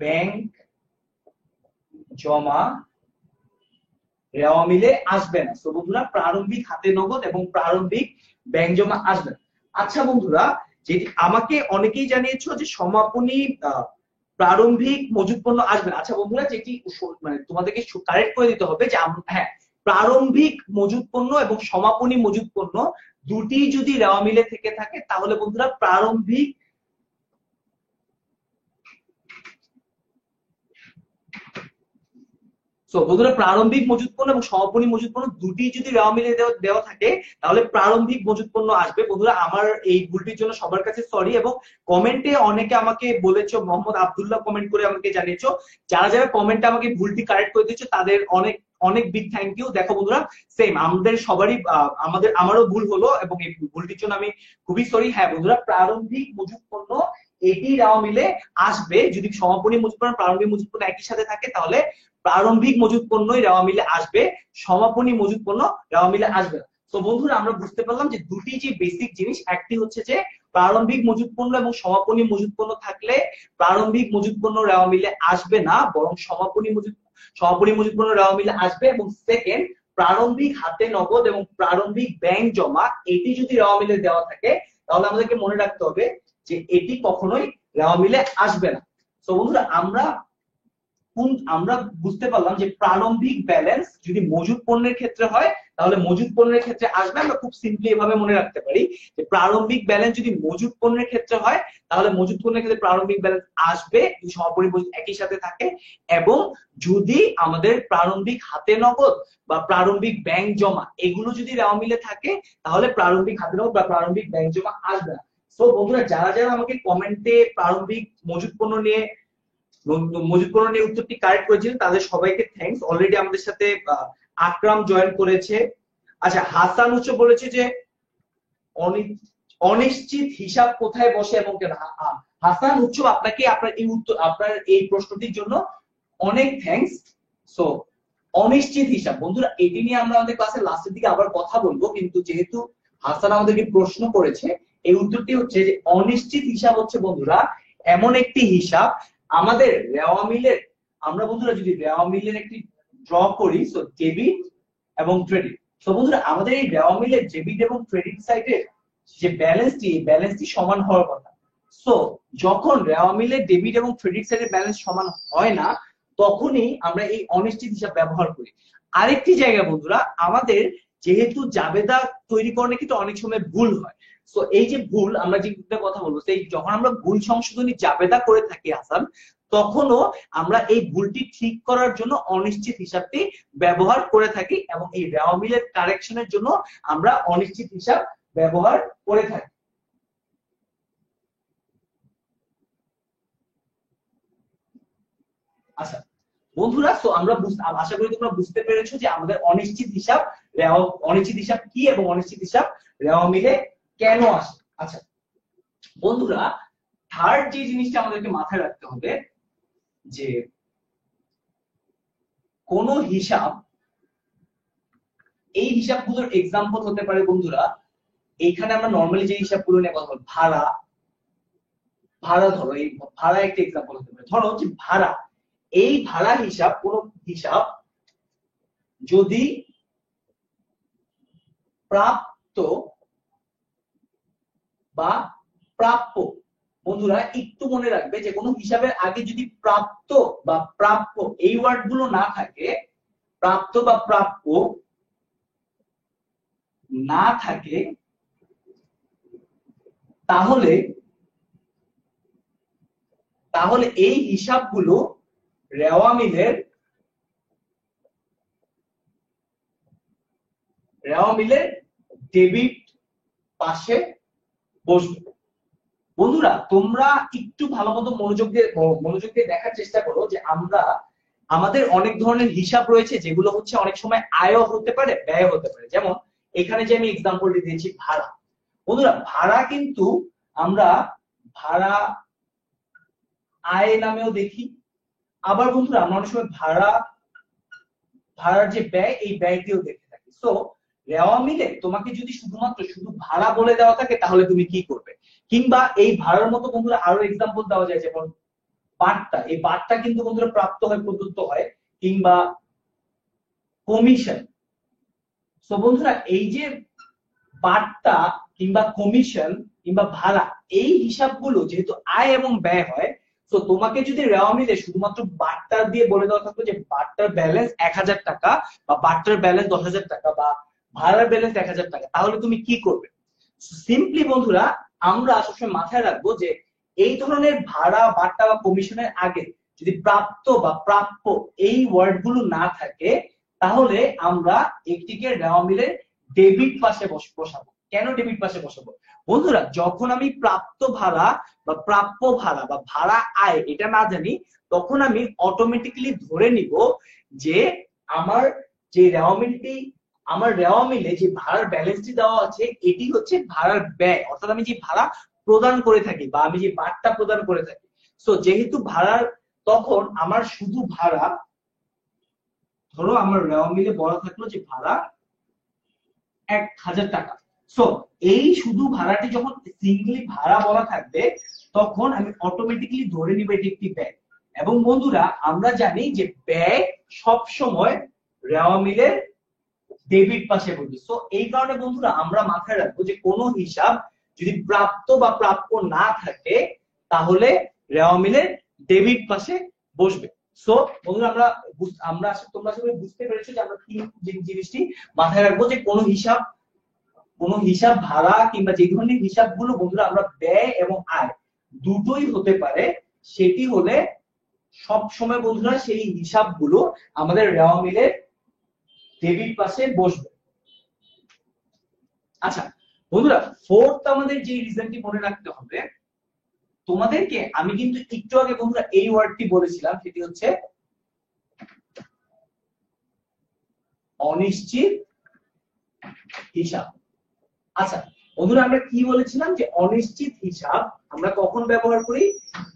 ব্যাংক জমা দেওয়া মিলে আসবে না। তো বন্ধুরা, প্রারম্ভিক হাতে নগদ এবং প্রারম্ভিক ব্যাংক জমা আসবে না। আচ্ছা বন্ধুরা, যেটি আমাকে অনেকেই জানিয়েছো যে সমাপনী প্রারম্ভিক মজুত পণ্য আসবে না। আচ্ছা বন্ধুরা, যেটি মানে তোমাদেরকে কারেক্ট করে দিতে হবে যে হ্যাঁ, প্রারম্ভিক মজুত পণ্য এবং সমাপনী মজুত পণ্য দুটি যদি রেওয়া মিলে থেকে থাকে তাহলে বন্ধুরা প্রারম্ভিক বন্ধুরা প্রারম্ভিক মজুত পণ্য এবং সমাপনী মজুত পণ্য দুটি যদি রেওয়া মিলে দেওয়া থাকে তাহলে প্রারম্ভিক মজুত পণ্য আসবে। বন্ধুরা, আমার এই ভুলটির জন্য সবার কাছে সরি। এবং কমেন্টে অনেকে আমাকে বলেছো, মোহাম্মদ আব্দুল্লাহ কমেন্ট করে আমাকে জানিয়েছো, যারা যারা কমেন্টে আমাকে ভুলটি কারেক্ট করে দিয়েছো তাদের অনেক অনেক বিগ থ্যাংক ইউ। দেখো বন্ধুরা, সেম আমাদের সবারই আমারও ভুল হলো এবং এই ভুলটির জন্য আমি খুবই সরি। হ্যাঁ বন্ধুরা, প্রারম্ভিক মজুত পণ্য এটি রেওয়া মিলে আসবে। যদি সমাপনী মজুত পণ্য প্রারম্ভিক মজুত পণ্য একই সাথে থাকে তাহলে প্রারম্ভিক মজুত পণ্যই রেওয়া মিলে আসবে, সমাপনী মজুত পণ্য রেওয়া মিলে আসবে না। তো বন্ধুরা, আমরা বুঝতে পারলাম যে দুটি যে বেসিক জিনিস, একটি হচ্ছে যে প্রারম্ভিক মজুত পণ্য এবং সমাপনী মজুত পণ্য থাকলে প্রারম্ভিক মজুত পণ্য রেওয়া মিলে আসবে না, বরং সমাপনী মজুত পণ্য রেওয়া মিলে আসবে। এবং সেকেন্ড, প্রারম্ভিক হাতে নগদ এবং প্রারম্ভিক ব্যাংক জমা এটি যদি রেওয়া মিলে দেওয়া থাকে তাহলে আমাদেরকে মনে রাখতে হবে যে এটি কখনোই রেওয়া মিলে আসবে না। তো বন্ধুরা, আমরা বুঝতে পারলাম যে প্রারম্ভিক ব্যালেন্স যদি মজুত পণ্যের ক্ষেত্রে হয় তাহলে মজুত পণ্যের ক্ষেত্রে আসবে। আমরা খুব সিম্পলি এভাবে মনে রাখতে পারি যে প্রারম্ভিক ব্যালেন্স যদি মজুত পণ্যের ক্ষেত্রে হয় তাহলে মজুত পণ্যের ক্ষেত্রে প্রারম্ভিক ব্যালেন্স আসবে যদি সমাপনী মজুত একই সাথে থাকে, এবং যদি আমাদের প্রারম্ভিক হাতে নগদ বা প্রারম্ভিক ব্যাংক জমা এগুলো যদি রেওয়া মিলে থাকে তাহলে প্রারম্ভিক হাতে নগদ বা প্রারম্ভিক ব্যাংক জমা আসবে না। তো বন্ধুরা, যারা যারা আমাকে কমেন্টে প্রারম্ভিক মজুত পণ্য নিয়ে মজুত পণ্য নিয়ে উত্তরটি কারেক্ট করেছিলেন তাদের সবাইকে থ্যাঙ্কস। অলরেডি আমাদের সাথে আকরাম জয়েন করেছে। আচ্ছা, হাসান উচ্চ বলেছে যে অনিশ্চিত হিসাব কোথায় বসে এবং কেন। হাসান উচ্চ, আপনাকে আপনার এই প্রশ্নটির জন্য অনেক থ্যাঙ্কস। সো অনিশ্চিত হিসাব বন্ধুরা, এটি নিয়ে আমরা আমাদের ক্লাসের লাস্টের দিকে আবার কথা বলবো, কিন্তু যেহেতু হাসান আমাদেরকে প্রশ্ন করেছে, এই উত্তরটি হচ্ছে যে অনিশ্চিত হিসাব হচ্ছে বন্ধুরা এমন একটি হিসাব আমাদের রেওয়া মিলের, আমরা বন্ধুরা যদি রেওয়া মিলের একটি ড্র করি, সো ডেবিট এবং ক্রেডিট। তো বন্ধুরা, আমাদের এই রেওয়া মিলের ডেবিট এবং ক্রেডিট সাইডের যে ব্যালেন্সটি সমান হওয়ার কথা। সো যখন রেওয়া মিলের ডেবিট এবং ক্রেডিট সাইডের ব্যালেন্স সমান হয় না তখনই আমরা এই অনিশ্চিত হিসাব ব্যবহার করি। আরেকটি জায়গা বন্ধুরা, আমাদের যেহেতু জাবেদা তৈরিকরণে কিন্তু অনেক সময় ভুল হয়। সো এই যে ভুল, আমরা যে কথা বলবো, সেই যখন আমরা ভুল সংশোধনী জাবেদা করে থাকি হাসান, তখনও আমরা এই ভুলটি ঠিক করার জন্য অনিশ্চিত হিসাবটি ব্যবহার করে থাকি এবং এই রেওয়া মিলের কারেকশনের জন্য আমরা অনিশ্চিত হিসাব ব্যবহার করে থাকি। আচ্ছা বন্ধুরা, তো আমরা আশা করি তোমরা বুঝতে পেরেছো যে আমাদের অনিশ্চিত হিসাব কি এবং অনিশ্চিত হিসাব রেওয়া মিলে কেন আসে। আচ্ছা বন্ধুরা, থার্ড যে জিনিসটা আমাদেরকে মাথায় রাখতে হবে যে কোন হিসাব, এই হিসাবগুলোর এক্সাম্পল হতে পারে বন্ধুরা, এইখানে আমরা নর্মালি যে হিসাবগুলো নিয়ে কথা বলবো, ভাড়া ধরো, এই ভাড়া একটা এক্সাম্পল হতে পারে। ধরো যে ভাড়া, এই ভাড়া হিসাব, কোন হিসাব যদি প্রাপ্ত বা প্রাপ্য, বন্ধুরা একটু মনে রাখবে যে কোনো হিসাবের আগে যদি প্রাপ্ত বা প্রাপ্য এই ওয়ার্ড গুলো না থাকে, প্রাপ্ত বা প্রাপ্য না থাকে তাহলে তাহলে এই হিসাবগুলো রেওয়া মিলের ডেবিট পাশে বসবে। বন্ধুরা তোমরা একটু ভালো মতো মনোযোগ দিয়ে দেখার চেষ্টা করো যে আমাদের অনেক ধরনের হিসাব রয়েছে, যেগুলো হচ্ছে অনেক সময় আয়ও হতে পারে, ব্যয় হতে পারে। যেমন এখানে যে আমি এক্সাম্পলটি দিয়েছি ভাড়া। বন্ধুরা ভাড়া কিন্তু আমরা ভাড়া আয় নামেও দেখি, আবার বন্ধুরা আমরা অনেক সময় ভাড়ার যে ব্যয়, এই ব্যয়টিও দেখে থাকি। সো রেওয়া মিলে তোমাকে যদি শুধু ভাড়া বলে দেওয়া থাকে তাহলে তুমি কি করবে? কিংবা এই ভাড়ার মতো বন্ধুরা আরো এক্সাম্পল দেওয়া যায়, যেমন বার্তা। এই বার্তা কিন্তু বন্ধুরা প্রাপ্ত হয়, প্রদত্ত হয়, কিংবা কমিশন। সো বন্ধুরা এই যে বার্তা কিংবা কমিশন কিংবা ভাড়া, এই হিসাবগুলো যেহেতু আয় এবং ব্যয় হয়, তো তোমাকে যদি রেওয়া মিলে শুধুমাত্র বার্তা দিয়ে বলে দেওয়া থাকতো যে বার্তার ব্যালেন্স 1000 টাকা, বা বার্তার ব্যালেন্স 10,000 টাকা, বা ভাড়ার ব্যালেন্স 1000 টাকা, তাহলে তুমি কি করবে? সিম্পলি বন্ধুরা আমরা সবসময় মাথায় রাখবো যে এই ধরনের ভাড়া, বার্তা বা কমিশনের আগে যদি প্রাপ্ত বা প্রাপ্য এই ওয়ার্ড গুলো না থাকে, তাহলে আমরা একটিকে রেওয়া মিলে ডেবিট পাশে বসাবো। কেন ডেবিট পাশে বসাবো? বন্ধুরা যখন আমি প্রাপ্ত ভাড়া বা প্রাপ্য ভাড়া বা ভাড়া আয় এটা না জানি, তখন আমি অটোমেটিক্যালি ধরে নিব যে আমার যে রেওয়া মিলে যে ভাড়ার ব্যালেন্সটি দেওয়া আছে, এটি হচ্ছে ভাড়ার ব্যয়, অর্থাৎ আমি যে ভাড়া প্রদান করে থাকি বা আমি যে বার্তা প্রদান করে থাকি। সো যেহেতু ভাড়ার, তখন আমার শুধু ভাড়া, ধরো আমার রেওয়া মিলে বলা থাকলো যে ভাড়া 1000 টাকা। সো এই শুধু ভাড়াটি যখন সিঙ্গলি ভাড়া বলা থাকবে, তখন আমি অটোমেটিক্যালি ধরে নিব এটি একটি ব্যয়। এবং বন্ধুরা আমরা জানি যে ব্যয় সব সময় রেওয়া মিলের ডেবিট পাশে বসবে। সো এই কারণে বন্ধুরা আমরা মাথায় রাখবো যে কোনো হিসাব যদি প্রাপ্ত বা প্রাপ্য না থাকে, তাহলে রেওয়া মিলের ডেবিট পাশে বসবে। সো বন্ধুরা তোমরা সবাই বুঝতে পেরেছো যে আমরা কি জিনিসটি মাথায় রাখবো, যে কোনো হিসাব ভাড়া কিংবা যে ধরনের হিসাবগুলো বন্ধুরা আমরা ব্যয় এবং আয় দুটোই হতে পারে, সেটি হলে সব সময় বন্ধুরা সেই হিসাবগুলো আমাদের রেওয়া মিলের ডেবিট পাশে বসবে। আচ্ছা বন্ধুরা, ফোর্থ আমাদের যে রিজনটি মনে রাখতে হবে তোমাদেরকে, আমি কিন্তু একটু আগে বন্ধুরা এই ওয়ার্ডটি বলেছিলাম, সেটি হচ্ছে অনিশ্চিত হিসাব। আচ্ছা বন্ধুরা আমরা কি বলেছিলাম যে অনিশ্চিত হিসাব আমরা কখন ব্যবহার করি?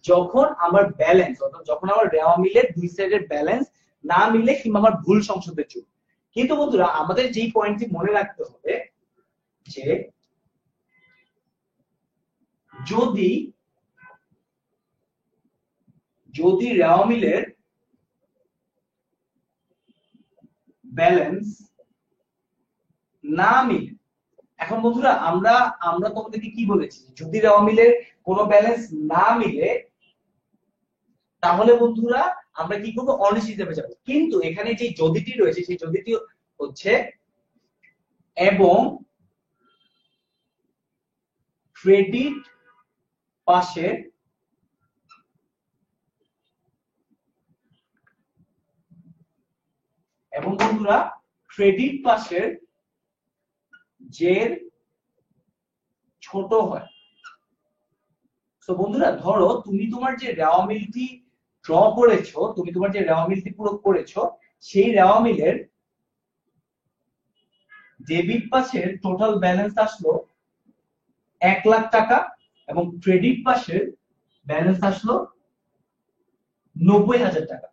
যখন আমার ব্যালেন্স, অর্থাৎ যখন আমার রেওয়া মিলের দুই সাইডের ব্যালেন্স না মিলে কিংবা আমার ভুল সংশোধনের জন্য। কিন্তু বন্ধুরা আমাদের যেই পয়েন্টটি মনে রাখতে হবে যে যদি রেওয়া মিলের ব্যালেন্স না মিলে, এখন বন্ধুরা আমরা তোমাদেরকে কি বলেছি, যদি রেওয়া মিলের কোনো ব্যালেন্স না মিলে, তাহলে বন্ধুরা আমরা কি করবো? অনিশ্চিত হিসাবে যাবো। কিন্তু এখানে যে যদিটি রয়েছে, সেই যদিটি হচ্ছে এবং ক্রেডিট পাশে এবং বন্ধুরা ক্রেডিট পাশের জের ছোট হয়। তো বন্ধুরা ধরো তুমি তোমার যে রেওয়া মিলটি ড্র করেছো, তুমি তোমার যে রেওয়া মিলটি পূরক করেছো, সেই রেওয়া মিলের ডেবিট পাশের টোটাল ব্যালেন্স আসলো 1,00,000 টাকা এবং ক্রেডিট পাশের ব্যালেন্স আসলো 90,000 টাকা।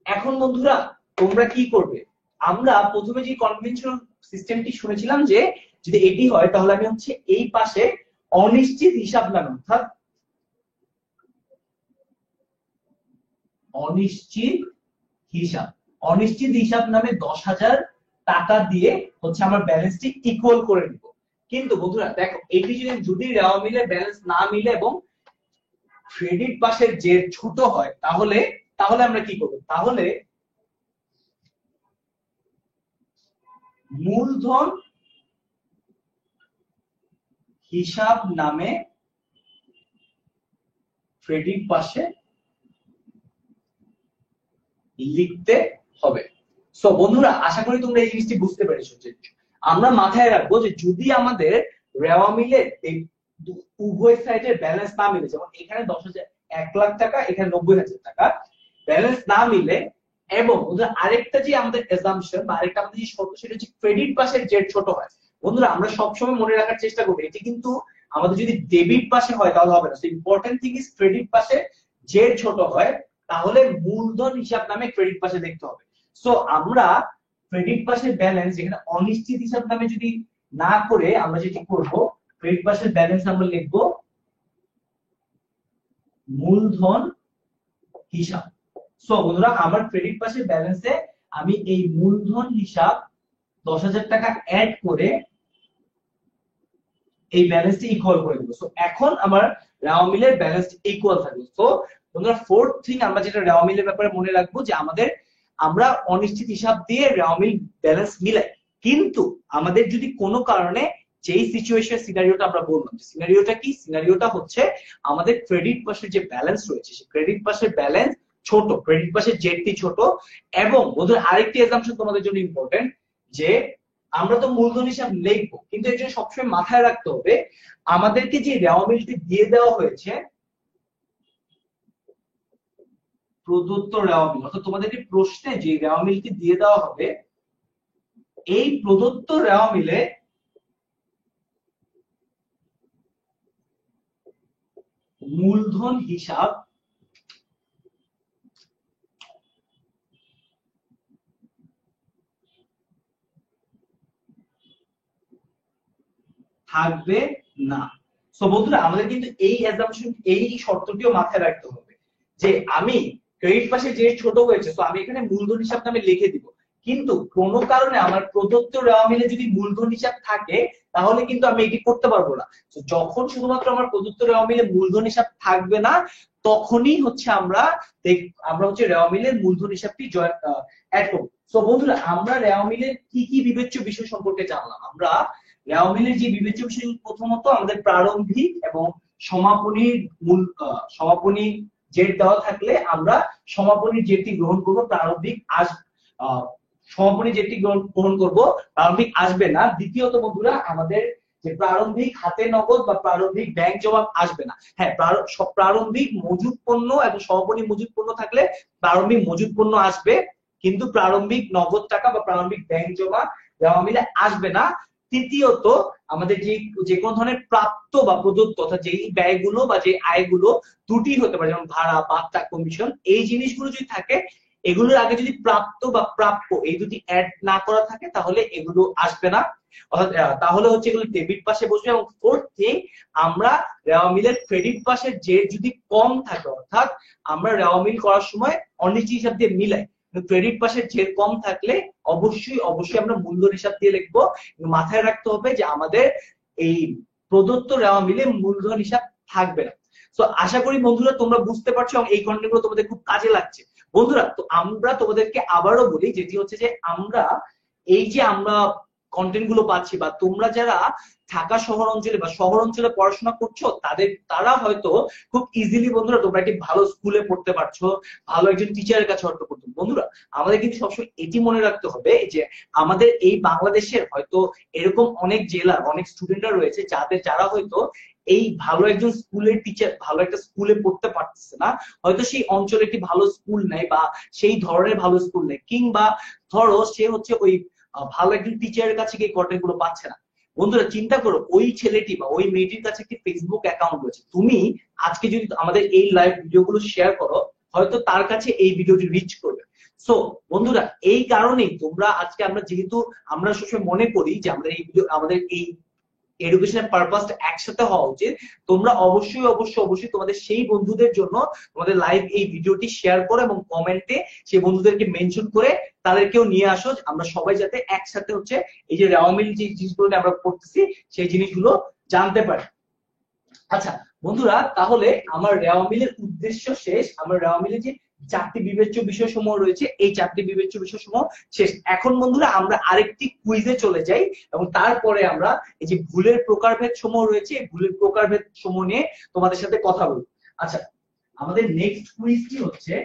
এখন বন্ধুরা তোমরা কি করবে? আমরা প্রথমে যে কনভেনশনাল সিস্টেমটি শুনেছিলাম যে যদি এটি হয়, তাহলে আমি হচ্ছে এই পাশে অনিশ্চিত হিসাব নামে, অর্থাৎ অনিশ্চিত হিসাব নামে 10,000 টাকা দিয়ে হচ্ছে আমার ব্যালেন্সটি ইকুয়াল করে নিব। কিন্তু বন্ধুরা দেখো, এটি যদি রেওয়া মিলে ব্যালেন্স না মিলে এবং ক্রেডিট পাশের যে ছোট হয়, তাহলে আমরা কি করব? তাহলে মূলধন হিসাব নামে ক্রেডিট পাশে লিখতে হবে। সো বন্ধুরা আশা করি তোমরা এই জিনিসটি বুঝতে পেরেছো যে আমরা মাথায় রাখবো যে যদি আমাদের রেওয়া মিলে উভয় সাইডের ব্যালেন্স না মিলে, যেমন এখানে 10,000 1,00,000 টাকা, এখানে 90,000 টাকা ব্যালেন্স না মিলে, এবং আরেকটা যে আমাদের অ্যাসাম্পশন বা আরেকটা আমাদের যে শর্ত সেটা হচ্ছে ক্রেডিট পাশের জেড ছোট হয়। বন্ধুরা আমরা সবসময় মনে রাখার চেষ্টা করবো এটি কিন্তু আমাদের যদি ডেবিট পাশে হয় তাহলে হবে না। So important thing is credit পাশে জেড ছোট হয় তাহলে মূলধন হিসাব নামে ক্রেডিট পাশে দেখতে হবে। সো আমরা ক্রেডিট পাশের ব্যালেন্স এখানে অনিশ্চিত হিসাব নামে যদি না করে আমরা যেটি করব, ক্রেডিট পাশের ব্যালেন্স আমরা লিখব মূলধন হিসাব। সো বন্ধুরা আমার ক্রেডিট পাশের ব্যালেন্সে আমি এই মূলধন হিসাব 10,000 টাকা অ্যাড করে এই ব্যালেন্সটি ইকুয়াল করে দেব। সো এখন আমার রেওয়া মিলের ব্যালেন্স ইকুয়াল থাকবে। সো বন্ধুরা ফোর্থ থিং আমরা যেটা রেওয়া মিলের ব্যাপারে মনে রাখবো যে আমরা অনিশ্চিত হিসাব দিয়ে রেওয়া মিল ব্যালেন্স মিলাই, কিন্তু আমাদের যদি কোনো কারণে যেই সিচুয়েশন সিনারিওটা আমরা বললাম, সিনারিওটা কি, সিনারিওটা হচ্ছে আমাদের ক্রেডিট পাশের যে ব্যালেন্স রয়েছে সেই ক্রেডিট পাশের ব্যালেন্স ছোট, ক্রেডিট পাশের জেডটি ছোট, এবং বন্ধুরা আরেকটি এক্সাম্পশন তোমাদের জন্য ইম্পর্টেন্ট যে আমরা তো মূলধন হিসাব লিখবো, কিন্তু এটা সবসময় মাথায় রাখতে হবে আমাদেরকে যে রেওয়া মিলটি দিয়ে দেওয়া হয়েছে প্রদত্ত রেওয়া মিল, অর্থাৎ তোমাদেরকে প্রশ্নে যে রেওয়া মিলটি দিয়ে দেওয়া হবে এই প্রদত্ত রেওয়া মিলে মূলধন হিসাব থাকবে না। সো বন্ধুরা আমাদের কিন্তু এই অ্যাসাম্পশন, এই শর্তটিও মাথায় রাখতে হবে যে আমি ক্রেডিট পাশে যে ছোট হয়েছে তো আমি এখানে মূলধন হিসাব নামে লিখে দিব, কিন্তু কোনো কারণে আমার প্রদত্ত রেওয়া মিলে যদি মূলধন হিসাব থাকে তাহলে কিন্তু আমি এটি করতে পারবো না। তো যখন শুধুমাত্র আমার প্রদত্ত রেওয়া মিলে মূলধন হিসাব থাকবে না তখনই হচ্ছে আমরা হচ্ছে রেওয়া মিলের মূলধন হিসাবটি অ্যাড করব। সো বন্ধুরা আমরা রেওয়া মিলের কি কি বিবেচ্য বিষয় সম্পর্কে জানলাম। আমরা রেওয়া মিলের যে বিবেচ্য বিষয়, প্রথমত আমাদের প্রারম্ভিক এবং সমাপনীর সমাপনী জেড দেওয়া থাকলে আমরা সমাপনী জেডটি গ্রহণ করব, প্রারম্ভিক সমাপনী জেডটি গ্রহণ করব, প্রারম্ভিক আসবে না। দ্বিতীয়ত বন্ধুরা আমাদের যে প্রারম্ভিক হাতে নগদ বা প্রারম্ভিক ব্যাংক জমা আসবে না। হ্যাঁ, প্রারম্ভিক মজুদ পণ্য এবং সমাপনী মজুদ পণ্য থাকলে প্রারম্ভিক মজুদ পণ্য আসবে, কিন্তু প্রারম্ভিক নগদ টাকা বা প্রারম্ভিক ব্যাংক জমা রেওয়া মিলে আসবে না। তৃতীয়ত আমাদের যে কোনো ধরনের প্রাপ্ত বা প্রদত্ত অর্থাৎ যেই ব্যয়গুলো বা যে আয়গুলো ত্রুটি হতে পারে, যেমন ভাড়া, বার্তা, কমিশন, এই জিনিসগুলো যদি থাকে এগুলোর আগে যদি প্রাপ্ত বা প্রাপ্য এই দুটি অ্যাড না করা থাকে তাহলে এগুলো আসবে না, অর্থাৎ তাহলে হচ্ছে এগুলো ডেবিট পাশে বসবে। এবং ফোর্থ থিং আমরা রেওয়া মিলের ক্রেডিট পাশে যে যদি কম থাকে, অর্থাৎ আমরা রেওয়া মিল করার সময় অনিশ্চিত হিসাব দিয়ে মিলাই, ক্রেডিট পাশে যে কম থাকলে অবশ্যই আমরা মূলধন হিসাব দিয়ে লিখবো। মাথায় রাখতে হবে যে আমাদের এই প্রদত্ত রেওয়া মিলে মূলধন হিসাব থাকবে না। তো আশা করি বন্ধুরা তোমরা বুঝতে পারছো এবং এই কন্টেন্ট গুলো তোমাদের খুব কাজে লাগছে। বন্ধুরা তো আমরা তোমাদেরকে আবারও বলি যেটি হচ্ছে যে আমরা কন্টেন্ট গুলো পাচ্ছি বা তোমরা যারা ঢাকা শহর অঞ্চলে বা শহর অঞ্চলে পড়াশোনা করছো তারা হয়তো খুব ইজিলি বন্ধুরা তোমরা একটি ভালো স্কুলে পড়তে পারছো, ভালো একজন টিচারের কাছে হয়তো পড়তো। বন্ধুরা আমাদের কিন্তু সবসময় এটি মনে রাখতে হবে যে আমাদের এই বাংলাদেশের হয়তো এরকম অনেক জেলার অনেক স্টুডেন্টরা রয়েছে যারা হয়তো এই ভালো একজন স্কুলের টিচার, ভালো একটা স্কুলে পড়তে পারতেছে না, হয়তো সেই অঞ্চলে একটি ভালো স্কুল নেই বা সেই ধরনের ভালো স্কুল নেই, কিংবা ধরো সে হচ্ছে ওই ভালো একজন টিচারের কাছে গিয়ে কন্টেন্ট গুলো পাচ্ছে না। বন্ধুরা চিন্তা করো ওই ছেলেটি বা ওই মেয়েটির কাছে একটি ফেসবুক অ্যাকাউন্ট রয়েছে, তুমি আজকে যদি আমাদের এই লাইভ ভিডিও গুলো শেয়ার করো হয়তো তার কাছে এই ভিডিওটি রিচ করবে। সো বন্ধুরা এই কারণেই তোমরা আজকে আমরা সবসময় মনে করি যে আমাদের এই এডুকেশনের পারপাসটা একসাথে হওয়া উচিত। তোমরা অবশ্যই তোমাদের সেই বন্ধুদের জন্য তোমাদের লাইভ এই ভিডিওটি শেয়ার করো এবং কমেন্টে সেই বন্ধুদেরকে মেনশন করে তাদেরকেও নিয়ে আসো, আমরা সবাই যাতে একসাথে হচ্ছে এই যে রেওয়া মিল যে জিনিসগুলো আমরা পড়তেছি সেই জিনিসগুলো জানতে পারি। আচ্ছা বন্ধুরা তাহলে আমার রেওয়া মিলের উদ্দেশ্য শেষ, আমার রেওয়া মিলের যে 4টি বিবেচ্য বিষয় সমূহ রয়েছে এই 4টি বিবেচ্য বিষয় সমূহ শেষ। এখন বন্ধুরা আমরা আরেকটি কুইজে চলে যাই এবং তারপরে আমরা এই যে ভুলের প্রকারভেদ সমূহ রয়েছে এই ভুলের প্রকারভেদ সমূহ নিয়ে তোমাদের সাথে কথা বলবো। আচ্ছা আমাদের নেক্সট কুইজটি হচ্ছে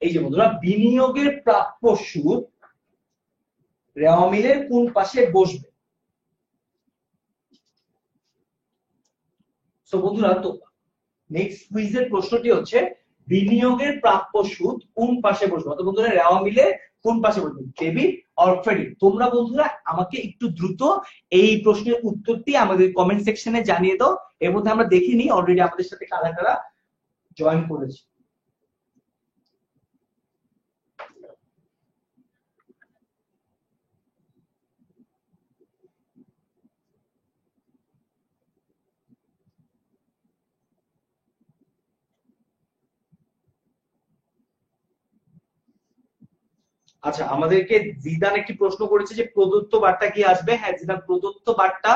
এই যে বন্ধুরা, বিনিয়োগের প্রাপ্য সুদ রেওয়া মিলের কোন পাশে বসবে। তো বন্ধুরা, তো নেক্সট কুইজের প্রশ্নটি হচ্ছে বিনিয়োগের প্রাপ্য সুদ কোন পাশে বসবে, অর্থাৎ বন্ধুরা রেওয়া মিলে কোন পাশে বসবে, ডেবিট অর ক্রেডিট। তোমরা বন্ধুরা আমাকে একটু দ্রুত এই প্রশ্নের উত্তরটি আমাদের কমেন্ট সেকশনে জানিয়ে দাও। এর মধ্যে আমরা দেখিনি অলরেডি আমাদের সাথে কারা কারা জয়েন করেছে। আচ্ছা, আমাদেরকে জিদান একটি প্রশ্ন করেছে যে প্রদত্ত বার্তা কি আসবে। হ্যাঁ জিদান, প্রদত্ত বার্তা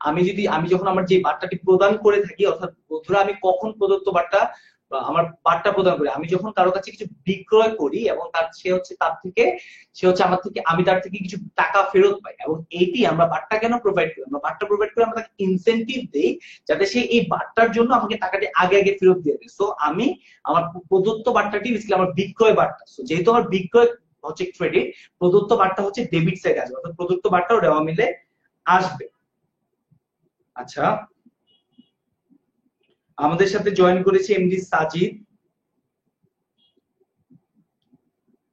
আমি যখন আমার যে বার্তাটি প্রদান করে থাকি, অর্থাৎ বন্ধুরা আমি কখন প্রদত্ত বার্তা আমার বার্তা প্রদান করি, আমি যখন কারো কাছে কিছু বিক্রয় করি এবং সে হচ্ছে আমার থেকে, আমি তার থেকে কিছু টাকা ফেরত পাই, এবং এইটি আমরা বার্তা কেন প্রোভাইড করি, আমরা বার্তা প্রোভাইড করে আমরা তাকে ইনসেনটিভ দেই যাতে সে এই বার্তার জন্য আমাকে টাকাটি আগে আগে ফেরত দিয়ে দেয়। সো আমি আমার প্রদত্ত বার্তাটি বেসিক্যালি আমার বিক্রয় বার্তা। সো যেহেতু আমার বিক্রয় হচ্ছে ক্রেডিট, প্রদত্ত বার্তা হচ্ছে ডেবিট সাইডে আসবে, অর্থাৎ প্রদত্ত বার্তাও রেওয়া মিলে আসবে। আচ্ছা, আমাদের সাথে জয়েন করেছে এমডি সাজিদ।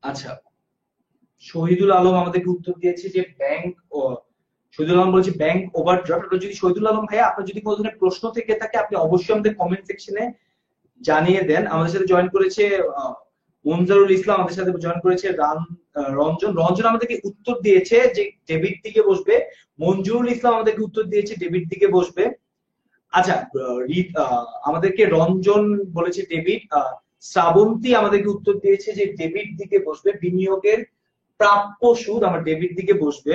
আচ্ছা, শহীদুল আলম আমাদেরকে উত্তর দিয়েছে যে ব্যাংক, শহীদুল আলম বলেছে ব্যাংক ওভারড্রাফট। যদি শহীদুল আলম ভাইয়া আপনার যদি কোনো ধরনের প্রশ্ন থেকে থাকে আপনি অবশ্যই আমাদের কমেন্ট সেকশনে জানিয়ে দেন। আমাদের সাথে জয়েন করেছে মনজারুল ইসলাম, আমাদের সাথে জয়েন করেছে রঞ্জন। রঞ্জন আমাদেরকে উত্তর দিয়েছে যে ডেবিট দিকে বসবে। মঞ্জুরুল ইসলাম আমাদেরকে উত্তর দিয়েছে ডেবিট দিকে বসবে। আচ্ছা, আমাদেরকে রঞ্জন বলেছে ডেবিট। শ্রাবন্তী আমাদেরকে উত্তর দিয়েছে যে ডেবিট দিকে বসবে, বিনিয়োগের প্রাপ্য সুদ আমার ডেবিট দিকে বসবে।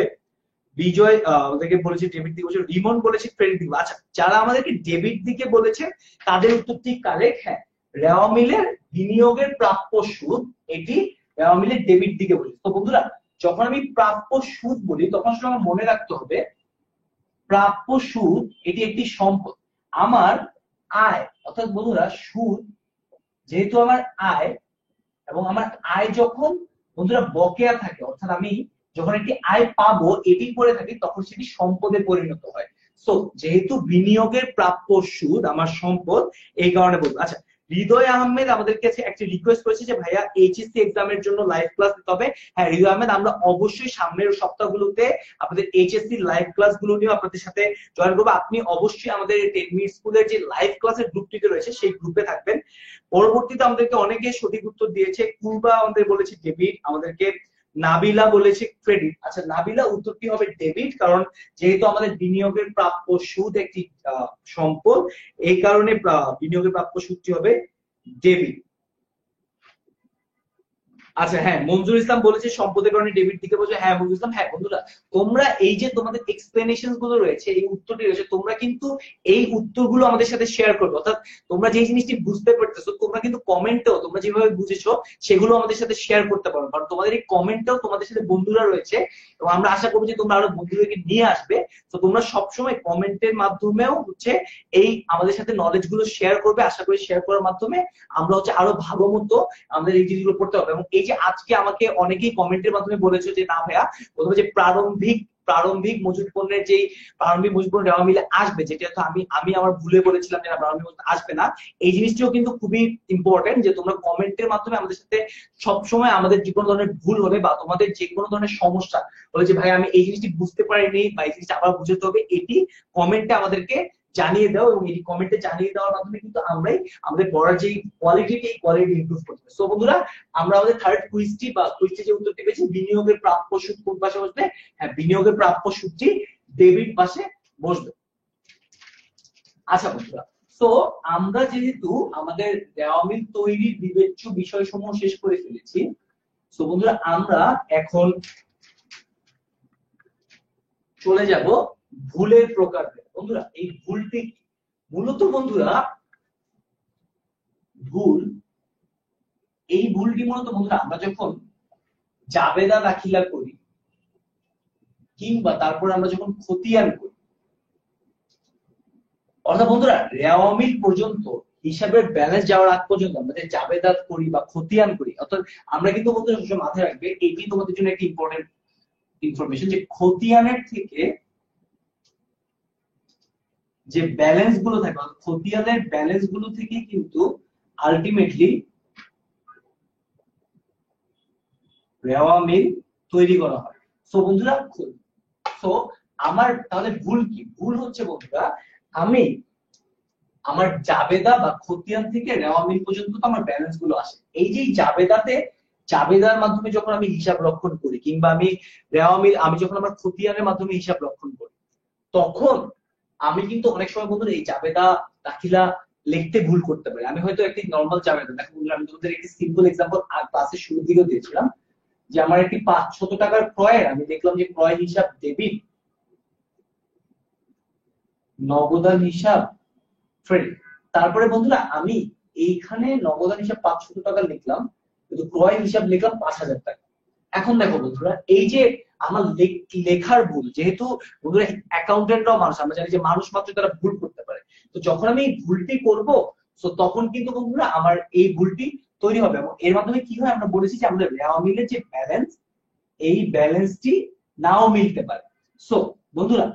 বিজয় আমাদেরকে বলেছে ডেবিট দিকে বসবে। রিমন বলেছে ক্রেডিট দিকে। আচ্ছা, যারা আমাদেরকে ডেবিট দিকে বলেছে তাদের উত্তর ঠিক কারেক্ট। হ্যাঁ, রেওয়া মিলের বিনিয়োগের প্রাপ্য সুদ এটি রেওয়া মিলের ডেবিট দিকে বলেছে। তো বন্ধুরা, যখন আমি প্রাপ্য সুদ বলি তখন আসলে আমার মনে রাখতে হবে প্রাপ্য সুদ এটি একটি সম্পদ। আমার আয়, অর্থাৎ বন্ধুরা সুদ যেহেতু আমার আয়, এবং আমার আয় যখন বন্ধুরা বকেয়া থাকে, অর্থাৎ আমি যখন একটি আয় পাবো এটি করে থাকি, তখন সেটি সম্পদে পরিণত হয়। সো যেহেতু বিনিয়োগের প্রাপ্য সুদ আমার সম্পদ, এই কারণে বলবো। আচ্ছা, হৃদয় আহমেদ আমাদের কাছে একটা রিকোয়েস্ট করেছে যে ভাইয়া এইচএসসি এক্সামের জন্য লাইভ ক্লাস দিতে হবে। হ্যাঁ হৃদয় আহমেদ, আমরা অবশ্যই সামনের সপ্তাহগুলোতে আপনাদের এইচএসসি লাইভ ক্লাস গুলো নিয়ে আপনাদের সাথে জয়েন করবো। আপনি অবশ্যই আমাদের 10 মিনিট স্কুলের যে লাইভ ক্লাসের গ্রুপটিতে রয়েছে সেই গ্রুপে থাকবেন। পরবর্তীতে আমাদেরকে অনেকে সঠিক উত্তর দিয়েছে। পূর্বা আমাদের বলেছে ডেবিট, আমাদেরকে নাবিলা বলেছে ক্রেডিট। আচ্ছা, নাবিলা উত্তরটি হবে ডেবিট, কারণ যেহেতু আমাদের বিনিয়োগের প্রাপ্য সুদ একটি সম্পদ, এই কারণে বিনিয়োগের প্রাপ্য সুদটি হবে ডেবিট। আচ্ছা হ্যাঁ, মঞ্জুর ইসলাম বলেছে সম্পদের কারণে ডেবিট দিকে বলছে। হ্যাঁ মঞ্জুর ইসলাম, হ্যাঁ বন্ধুরা তোমরা এই যে তোমাদের এক্সপ্লেনেশন গুলো রয়েছে, এই উত্তরটি রয়েছে, তোমরা কিন্তু এই উত্তরগুলো আমাদের সাথে শেয়ার করবে। অর্থাৎ তোমরা যে জিনিসটি বুঝতে পারতেছো তোমরা কিন্তু কমেন্টেও তোমরা যেভাবে বুঝেছো সেগুলো আমাদের সাথে শেয়ার করতে পারো, কারণ তোমাদের এই কমেন্টেও তোমাদের সাথে বন্ধুরা রয়েছে এবং আমরা আশা করবো যে তোমরা আরো বন্ধুদেরকে নিয়ে আসবে। তো তোমরা সবসময় কমেন্টের মাধ্যমেও হচ্ছে এই আমাদের সাথে নলেজ গুলো শেয়ার করবে। আশা করি শেয়ার করার মাধ্যমে আমরা হচ্ছে আরো ভালো মতো আমাদের এই জিনিসগুলো পড়তে হবে। এবং এই যে আজকে আমাকে অনেকেই কমেন্টের মাধ্যমে বলেছে যে না ভাইয়া প্রথমে যে প্রারম্ভিক মজুত পণ্যের যে প্রারম্ভিক মজুত পণ্য রেওয়া মিলে আসবে, যেটা তো আমি আমার ভুলে বলেছিলাম যে না প্রারম্ভিক মজুত আসবে না। এই জিনিসটিও কিন্তু খুবই ইম্পর্টেন্ট যে তোমরা কমেন্টের মাধ্যমে আমাদের সাথে সবসময় আমাদের যে কোনো ধরনের ভুল হলে বা তোমাদের যে কোনো ধরনের সমস্যা হলে যে ভাই আমি এই জিনিসটি বুঝতে পারিনি বা এই জিনিসটা আবার বুঝতে হবে, এটি কমেন্টে আমাদেরকে জানিয়ে দাও। এবং এই কমেন্টে জানিয়ে দেওয়ার মাধ্যমে কিন্তু আমরাই আমাদের পড়ার যে কোয়ালিটি এই কোয়ালিটি ইমপ্রুভ করতে পারি। সো বন্ধুরা, আমরা আমাদের থার্ড কুইজটি বা কুইজটি যে উত্তরটি পেয়েছি বিনিয়োগের প্রাপ্য সুদ কোন পাশে বসবে, হ্যাঁ বিনিয়োগের প্রাপ্য সুদটি ডেবিট পাশে বসবে। আচ্ছা বন্ধুরা, তো আমরা যেহেতু আমাদের রেওয়া মিল তৈরির বিবেচ্য বিষয়সমূহ শেষ করে ফেলেছি, তো বন্ধুরা আমরা এখন চলে যাব ভুলের প্রকার। বন্ধুরা এই ভুলটি মূলত বন্ধুরা ভুল, এই ভুলটি মূলত বন্ধুরা আমরা যখন জাবেদা দাখিলা করি কিংবা তারপর আমরা যখন খতিয়ান করি, অর্থাৎ বন্ধুরা রেওয়া মিল পর্যন্ত হিসাবের ব্যালেন্স যাওয়ার আগ পর্যন্ত আমরা যে জাবেদা করি বা খতিয়ান করি, অর্থাৎ আমরা কিন্তু বন্ধুরা সবসময় মাথায় রাখবে এটি তোমাদের জন্য একটা ইম্পর্টেন্ট ইনফরমেশন যে খতিয়ানের থেকে যে ব্যালেন্স গুলো থাকে, খতিয়ানের ব্যালেন্স গুলো থেকে কিন্তু আলটিমেটলি রেওয়া মিল তৈরি করা হয়। সো বন্ধুরা, সো আমার তাহলে ভুল কি? ভুল হচ্ছে বন্ধুরা আমি আমার জাবেদা বা খতিয়ান থেকে রেওয়া মিল পর্যন্ত তো আমার ব্যালেন্স গুলো আসে। এই যে জাবেদার মাধ্যমে যখন আমি হিসাব রক্ষণ করি কিংবা আমি রেওয়া মিল আমি যখন আমার খতিয়ানের মাধ্যমে হিসাব রক্ষণ করি, তখন আমি কিন্তু অনেক সময় বন্ধুরা এই জাবেদা দাখিলা লিখতে ভুল করতে পারি। আমি হয়তো একটি নর্মাল জাবেদা, দেখো বন্ধুরা আমি তোমাদের একটি সিম্পল এক্সাম্পল ক্লাসের শুরুর দিকেও দিয়েছিলাম যে আমার একটি 500 টাকার ক্রয়ের আমি দেখলাম যে ক্রয় হিসাব ডেবিট, নগদান হিসাব ক্রেডিট। তারপরে বন্ধুরা আমি এইখানে নগদান হিসাব 500 টাকা লিখলাম, কিন্তু ক্রয় হিসাব লিখলাম 5000 টাকা। এখন দেখো বন্ধুরা এই যে আমার লেখার ভুল, যেহেতু বন্ধুরা অ্যাকাউন্টেন্টরাও মানুষ, আমরা জানি যে মানুষ মাত্র তারা ভুল করতে পারে। তো যখন আমি এই ভুলটি করব, তো তখন কিন্তু বন্ধুরা আমার এই ভুলটি তৈরি হবে এবং এর মাধ্যমে কি হয় আমরা বলেছি যে আমাদের রেওয়া মিলের যে ব্যালেন্স, এই ব্যালেন্সটি নাও মিলতে পারে। সো বন্ধুরা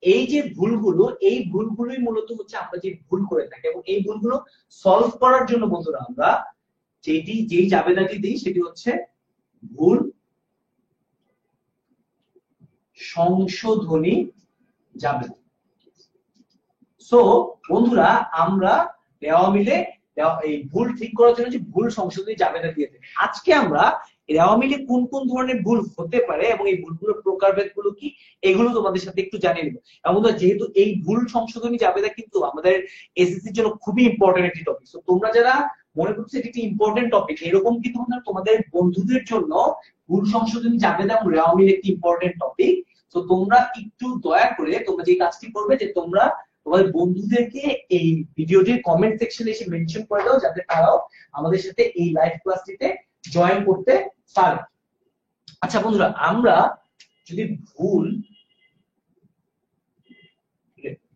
এই যে ভুলগুলো, এই ভুলগুলোই মূলত হচ্ছে আমরা যে ভুল করে থাকি এবং এই ভুলগুলো সলভ করার জন্য বন্ধুরা আমরা যেই জাবেদাটি দিই সেটি হচ্ছে ভুল সংশোধনী জাবেদা। সো বন্ধুরা আমরা রেওয়া মিলে এই ভুল ঠিক করার জন্য যে ভুল সংশোধনী জাবেদা দিয়ে থাকি। আজকে আমরা রেওয়া মিলে কোন কোন ধরনের ভুল হতে পারে এবং এই ভুলগুলোর প্রকারভেদ গুলো কি, এগুলো তোমাদের সাথে একটু জানিয়ে নেব। এবং যেহেতু এই ভুল সংশোধনী জাবেদা কিন্তু আমাদের এসএসসির জন্য খুবই ইম্পর্টেন্ট একটি টপিক, তো তোমরা যারা মনে করছো এটি একটি ইম্পর্টেন্ট টপিক, এরকম কিন্তু তোমাদের বন্ধুদের জন্য ভুল সংশোধনী জাবেদা এবং রেওয়া মিল একটি ইম্পর্টেন্ট টপিক। তো তোমরা একটু দয়া করে তোমরা যে কাজটি করবে যে তোমরা তোমাদের বন্ধুদেরকে এই ভিডিওটির কমেন্ট সেকশনে এসে মেনশন করে দাও যাতে তারাও আমাদের সাথে এই লাইভ ক্লাসটিতে জয়েন করতে পারে। আচ্ছা বন্ধুরা আমরা যদি ভুল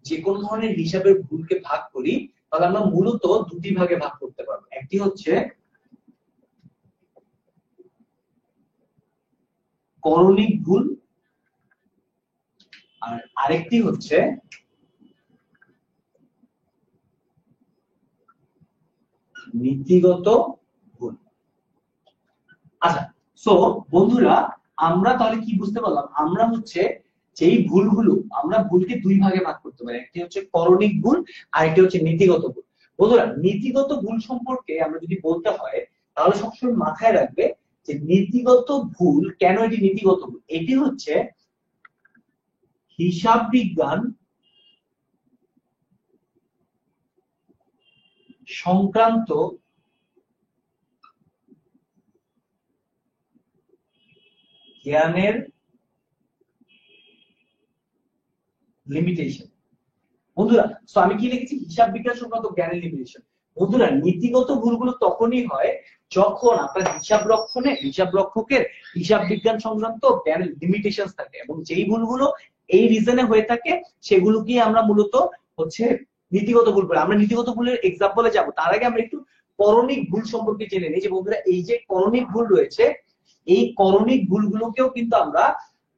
যে কোনো ধরনের হিসাবের ভুলকে ভাগ করি, তাহলে আমরা মূলত দুটি ভাগে ভাগ করতে পারবো। একটি হচ্ছে করণিক ভুল আর আরেকটি হচ্ছে নীতিগত ভুল। আচ্ছা সো বন্ধুরা আমরা তাহলে কি বুঝতে পারলাম, আমরা হচ্ছে যেই ভুলগুলো আমরা ভুলকে দুই ভাগে ভাগ করতে পারি, একটি হচ্ছে করণিক ভুল আর একটি হচ্ছে নীতিগত ভুল। বন্ধুরা নীতিগত ভুল সম্পর্কে আমরা যদি বলতে হয় তাহলে সবসময় মাথায় রাখবে যে নীতিগত ভুল, কেন এটি নীতিগত ভুল? এটি হচ্ছে হিসাব বিজ্ঞান সংক্রান্ত জ্ঞানের লিমিটেশন। বন্ধুরা তো আমি কি লিখেছি? হিসাব বিজ্ঞান সংক্রান্ত জ্ঞানের লিমিটেশন। বন্ধুরা নীতিগত ভুলগুলো তখনই হয় যখন আপনার হিসাব রক্ষকের হিসাব বিজ্ঞান সংক্রান্ত জ্ঞানের লিমিটেশন থাকে, এবং যেই ভুলগুলো এই রিজনে হয়ে থাকে সেগুলোকে আমরা মূলত হচ্ছে নীতিগত ভুল বলি। আমরা নীতিগত ভুলের এক্সাম্পলে যাব, তার আগে আমরা একটু করণিক ভুল সম্পর্কে জেনে নিই। যে বন্ধুরা এই যে করণিক ভুল রয়েছে, এই করণিক ভুলগুলোকেও কিন্তু আমরা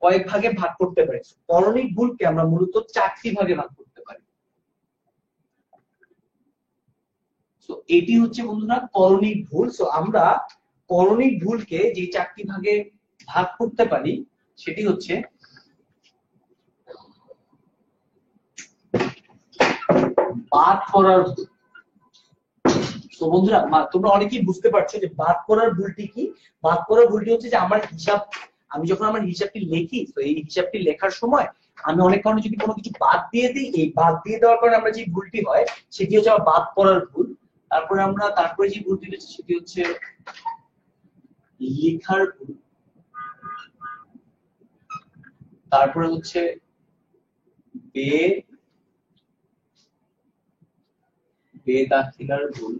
কয়েক ভাগে ভাগ করতে পারি। করণিক ভুলকে আমরা মূলত 4টি ভাগে ভাগ করতে পারি। তো এটি হচ্ছে বন্ধুরা করণিক ভুল। সো আমরা করণিক ভুলকে যে 4টি ভাগে ভাগ করতে পারি সেটি হচ্ছে বাদ করার ভুল। তো বন্ধুরা তোমরা অনেকেই বুঝতে পারছো যে বাদ করার ভুলটি কি। বাদ করার ভুলটি হচ্ছে যে আমি যখন আমার হিসাবটি লিখি, তো এই হিসাবটি লেখার সময় আমি অনেক কারণে যদি কোনো কিছু বাদ দিয়ে দিই, এই বাদ দিয়ে দেওয়ার কারণে আমরা যে ভুলটি হয় সেটি হচ্ছে আমার বাদ করার ভুল। তারপরে যে ভুলটি হচ্ছে সেটি হচ্ছে লেখার ভুল। তারপরে হচ্ছে বেদাখিলার ভুল,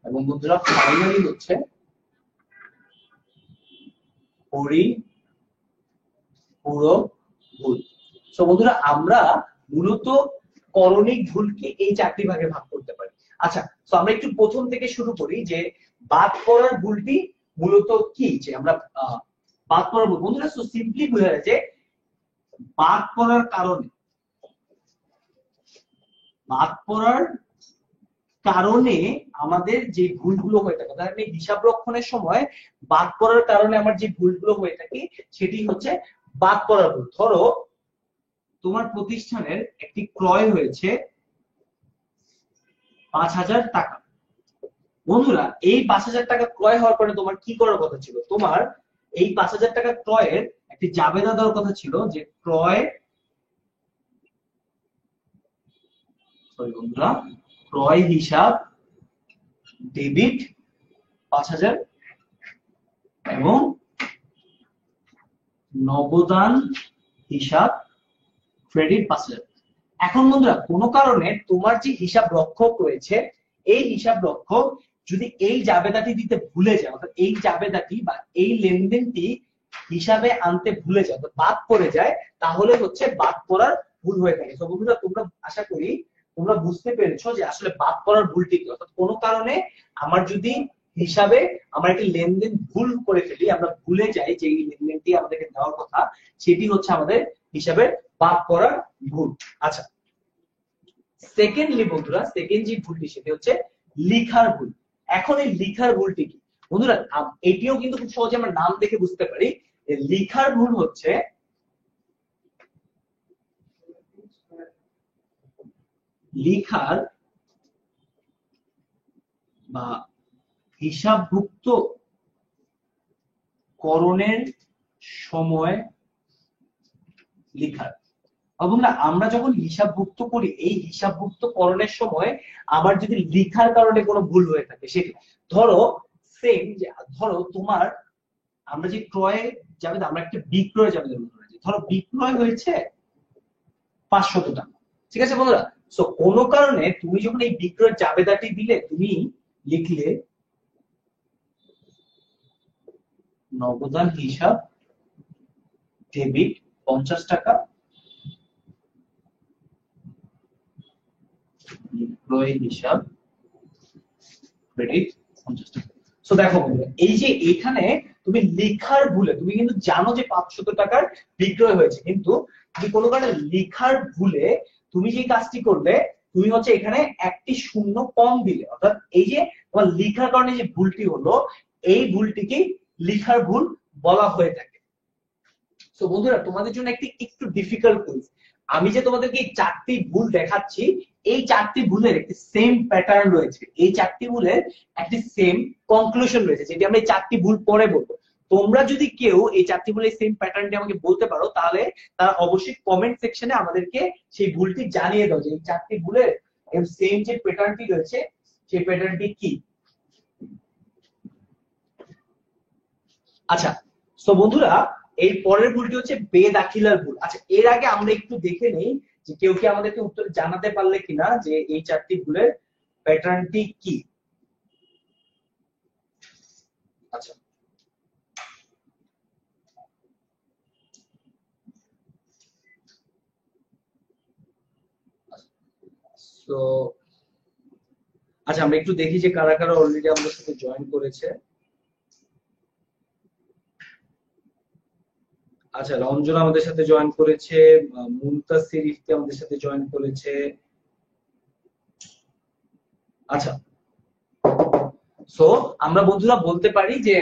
এবং বন্ধুরা ফাইনালি হচ্ছে ভুল। তো বন্ধুরা আমরা মূলত করণিক ভুলকে এই 4টি ভাগে ভাগ করতে পারি। আচ্ছা, তো আমরা একটু প্রথম থেকে শুরু করি যে বাদ পড়ার ভুলটি মূলত কি, যে আমরা বাদ পড়ার ভুল বন্ধুরা তো সিম্পলি বোঝা যায় যে বাদ পড়ার কারণে আমাদের যে ভুলগুলো হয়ে থাকে, ধরেন আমি হিসাব রক্ষণের সময় বাদ পড়ার কারণে আমার যে ভুলগুলো হয়ে থাকে সেটি হচ্ছে বাদ পড়ার ভুল। ধরো তোমার প্রতিষ্ঠানের একটি ক্রয় হয়েছে 5,000 টাকা। বন্ধুরা এই 5,000 টাকা ক্রয় হওয়ার পরে তোমার কি করার কথা ছিল? তোমার এই 5,000 টাকা ক্রয়ের একটি জাবেদা দেওয়ার কথা ছিল যে ক্রয় হিসাব ডেবিট 5,000 এবং নগদান হিসাব ক্রেডিট 5,000। এখন বন্ধুরা কোনো কারণে তোমার যে হিসাব রক্ষক রয়েছে এই হিসাব রক্ষক যদি এই জাবেদাটি দিতে ভুলে যায়, অর্থাৎ এই জাবেদাটি বা এই লেনদেনটি হিসাবে আনতে ভুলে যায়, বাদ পড়ে যায়, তাহলে হচ্ছে বাদ পড়ার ভুল হয়ে থাকে। তো বন্ধুরা তোমরা আশা করি তোমরা বুঝতে পেরেছো যে আসলে বাদ পড়ার ভুলটি কি। অর্থাৎ কোনো কারণে আমার যদি হিসাবে আমরা একটি লেনদেন ভুল করে ফেলি, আমরা ভুলে যাই যে এই লেনদেনটি আমাদেরকে দেওয়ার কথা, সেটি হচ্ছে আমাদের হিসাবে বাদ পড়ার ভুল। আচ্ছা, সেকেন্ডলি বন্ধুরা সেকেন্ড যে ভুলটি সেটি হচ্ছে লিখার ভুল। এখন এই লিখার ভুলটি কি বন্ধুরা? এটিও কিন্তু খুব সহজে আমরা নাম দেখে বুঝতে পারি। লিখার ভুল হচ্ছে লিখার বা হিসাবভুক্ত করণের সময় লিখার। বন্ধুরা আমরা যখন হিসাবভুক্ত করি এই হিসাবভুক্ত করণের সময় আবার যদি লিখার কারণে কোনো ভুল হয়ে থাকে, সেটি ধরো সেম যে ধরো তোমার আমরা যে ক্রয়ে যাবে, আমরা একটা বিক্রয় যাবে, ধরো বিক্রয় হয়েছে 500 টাকা, ঠিক আছে বন্ধুরা? সো কোনো কারণে তুমি যখন এই বিক্রয়ের জাবেদাটি দিলে, তুমি লিখলে নগদান হিসাব ডেবিট 50 টাকা, বিক্রয় হিসাব ক্রেডিট 50 টাকা। সো দেখো বন্ধুরা এই যে এখানে তুমি লেখার ভুলে, তুমি কিন্তু জানো যে 500 টাকার বিক্রয় হয়েছে, কিন্তু তুমি কোনো কারণে লেখার ভুলে তুমি যে কাজটি করলে, তুমি হচ্ছে এখানে একটি শূন্য কম দিলে, অর্থাৎ এই যে তোমার লেখার কারণে যে ভুলটি হলো এই ভুলটিকে লেখার ভুল বলা হয়ে থাকে। তো বন্ধুরা তোমাদের জন্য একটু ডিফিকাল্ট কুইজ। আমি যে তোমাদেরকে এই 4টি ভুল দেখাচ্ছি, এই 4টি ভুলের একটি সেম প্যাটার্ন রয়েছে, এই 4টি ভুলের একটি সেম কনক্লুশন রয়েছে, যেটি আমরা এই 4টি ভুল পরে বলবো। তোমরা যদি কেউ এই 4টি ভুলের সেম প্যাটার্নটি আমাকে বলতে পারো, তাহলে তারা অবশ্যই কমেন্ট সেকশনে আমাদেরকে সেই ভুলটি জানিয়ে দাও যে এই 4টি ভুলের সেম যে প্যাটার্নটি রয়েছে সেই প্যাটার্নটি কি। আচ্ছা, সো বন্ধুরা এই পরের ভুলটি হচ্ছে বেদাখিলার ভুল। আচ্ছা, এর আগে আমরা একটু দেখে নেই যে কেউ কি আমাদেরকে উত্তর জানাতে পারলে কিনা যে এই 4টি ভুলের প্যাটার্নটি কি। আচ্ছা, তো আচ্ছা আমরা একটু দেখি যে কারা কারা অলরেডি আমাদের সাথে জয়েন করেছে। আচ্ছা, রঞ্জন আমাদের সাথে জয়েন করেছে, মুনতাসির ইফতি আমাদের সাথে জয়েন করেছে। আচ্ছা, সো আমরা বন্ধুরা বলতে পারি যে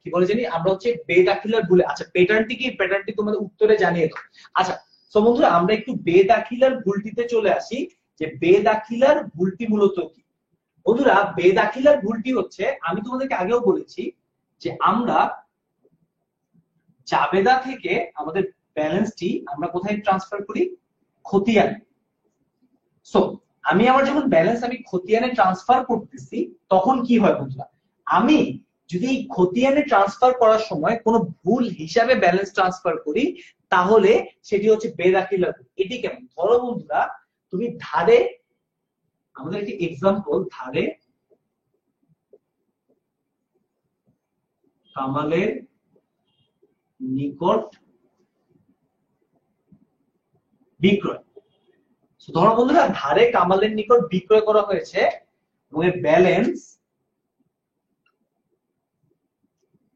কি বলে জানি আমরা হচ্ছে বেদাখিলার ভুলে। আচ্ছা, প্যাটার্নটি কি, প্যাটার্নটি তোমাদের উত্তরে জানিয়ে দাও। আচ্ছা, সো বন্ধুরা আমরা একটু বেদাখিলার ভুলটিতে চলে আসি যে বেদাখিলার ভুলটি মূলত কি। বন্ধুরা বেদাখিলার ভুলটি হচ্ছে, আমি তোমাদেরকে আগেও বলেছি যে আমরা জাবেদা থেকে আমাদের ব্যালেন্সটি আমরা কোথায় ট্রান্সফার করি? খতিয়ানে। সো আমি আমার যখন ব্যালেন্স আমি খতিয়ানে ট্রান্সফার করতেছি তখন কি হয় বন্ধুরা, আমি যদি এই খতিয়ানে ট্রান্সফার করার সময় কোনো ভুল হিসাবে ব্যালেন্স ট্রান্সফার করি তাহলে সেটি হচ্ছে বেদাখিলার ভুল। এটি কেমন? ধরো বন্ধুরা তুমি ধারে, আমাদের একটি এক্সাম্পল, ধারে কামালের নিকট বিক্রয়। ধরো বন্ধুরা ধারে কামালের নিকট বিক্রয় করা হয়েছে এবং এর ব্যালেন্স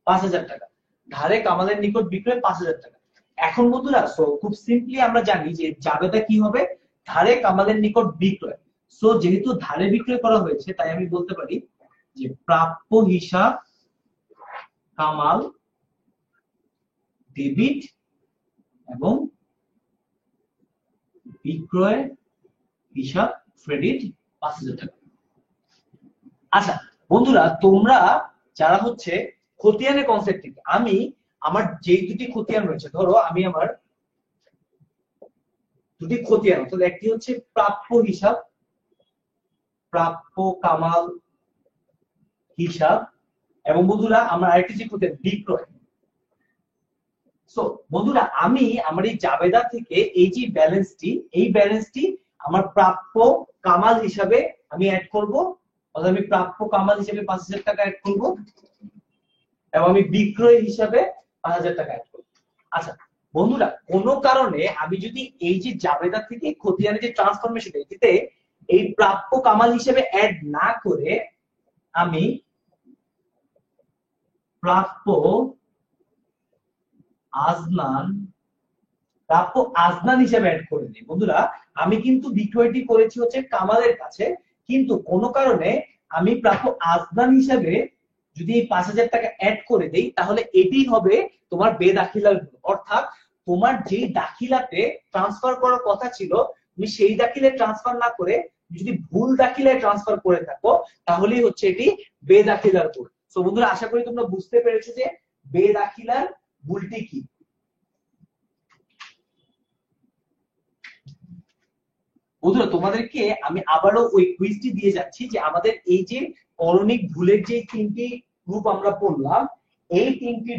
5,000 টাকা। ধারে কামালের নিকট বিক্রয় 5,000 টাকা। এখন বন্ধুরা খুব সিম্পলি আমরা জানি যে জাবেদা কি হবে, ধারে কামালের নিকট বিক্রয়। সো যেহেতু ধারে বিক্রয় করা হয়েছে তাই আমি বলতে পারি যে প্রাপ্য হিসাব কামাল ডেবিট এবং বিক্রয় হিসাব ক্রেডিট 5,000 টাকা। আচ্ছা বন্ধুরা তোমরা যারা হচ্ছে খতিয়ানের কনসেপ্ট থেকে, আমি আমার যেই দুটি খতিয়ান রয়েছে, ধরো আমি আমার দুটি খতিয়ান, অর্থাৎ একটি হচ্ছে প্রাপ্য হিসাব, প্রাপ্য কামাল হিসাব, এবং বন্ধুরা আমার আরেকটি যে খতিয়ান বিক্রয়। সো বন্ধুরা আমি আমার এই জাবেদা থেকে এই যে ব্যালেন্সটি, এই ব্যালেন্সটি আমার প্রাপ্য কামাল হিসাবে আমি অ্যাড করব, অর্থাৎ আমি প্রাপ্য কামাল হিসাবে 5,000 টাকা অ্যাড করব এবং আমি বিক্রয় হিসাবে 5,000 টাকা অ্যাড করব। আচ্ছা বন্ধুরা কোনো কারণে আমি যদি এই যে জাবেদা থেকে খতিয়ানে যে ট্রান্সফরমেশন, এটিতে এই প্রাপ্য কামাল হিসেবে অ্যাড না করে আমি প্রাপ্য আজনান হিসেবে অ্যাড করে দিই, বন্ধুরা আমি কিন্তু বিক্রয়টি করেছি হচ্ছে কামালের কাছে, কিন্তু কোনো কারণে আমি প্রাপ্য আজনান হিসেবে যদি এই 5,000 টাকা অ্যাড করে দেই, তাহলে এটি হবে তোমার বেদাখিলার ভুল। অর্থাৎ তোমার যেই দাখিলাতে ট্রান্সফার করার কথা ছিল তুমি সেই দাখিলায় ট্রান্সফার না করে যদি ভুল দাখিলায় ট্রান্সফার করে থাকো, তাহলেই হচ্ছে এটি বেদাখিলার ভুল। তো বন্ধুরা আশা করি তোমরা বুঝতে পেরেছো যে বেদাখিলার ভুলটি কি। বন্ধুরা তোমাদেরকে আমি আবারও ওই কুইজটি দিয়ে যাচ্ছি যে আমাদের এই যে করণিক ভুলের যে তিনটি রূপ আমরা পড়লাম, এই তিনটি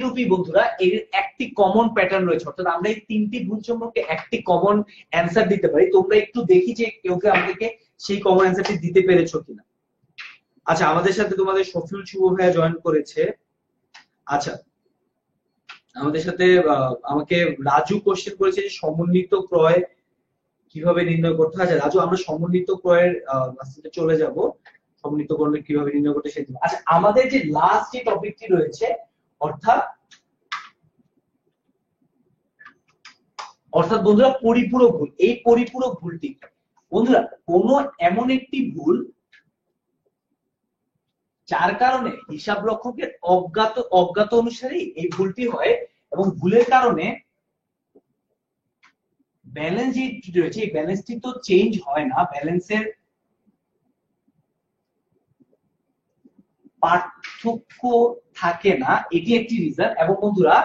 রূপই বন্ধুরা এর একটি কমন প্যাটার্ন রয়েছে, অর্থাৎ আমরা এই তিনটি ভুল সম্পর্কে একটি কমন অ্যান্সার দিতে পারি। তোমরা একটু দেখি যে কেউ কেউ আমাদেরকে সেই কমন অ্যান্সারটি দিতে পেরেছো কিনা। আচ্ছা আমাদের সাথে তোমাদের শফিউল শুভ ভাইয়া জয়েন করেছে। আচ্ছা আমাদের সাথে আমাকে রাজু কোশ্চেন করেছে যে সমন্বিত ক্রয় কিভাবে নির্ণয় করতে হয়। আচ্ছা রাজু আমরা সমন্বিত ক্রয়ের রাস্তাতে চলে যাব, সমন্বিত ক্রয় কিভাবে নির্ণয় করতে সেটা। আচ্ছা আমাদের যে লাস্ট যে টপিকটি রয়েছে অর্থাৎ বন্ধুরা পরিপূরক ভুল। এই পরিপূরক ভুলটি বন্ধুরা কোন এমন একটি ভুল যার কারণে হিসাব রক্ষকের অজ্ঞাত অনুসারে এই ভুলটি হয় এবং ভুলের কারণে ব্যালেন্স যে রয়েছে এই ব্যালেন্সটি তো চেঞ্জ হয় না, ব্যালেন্সের পার্থক্য থাকে না, এটি একটি রিজন। এবং বন্ধুরা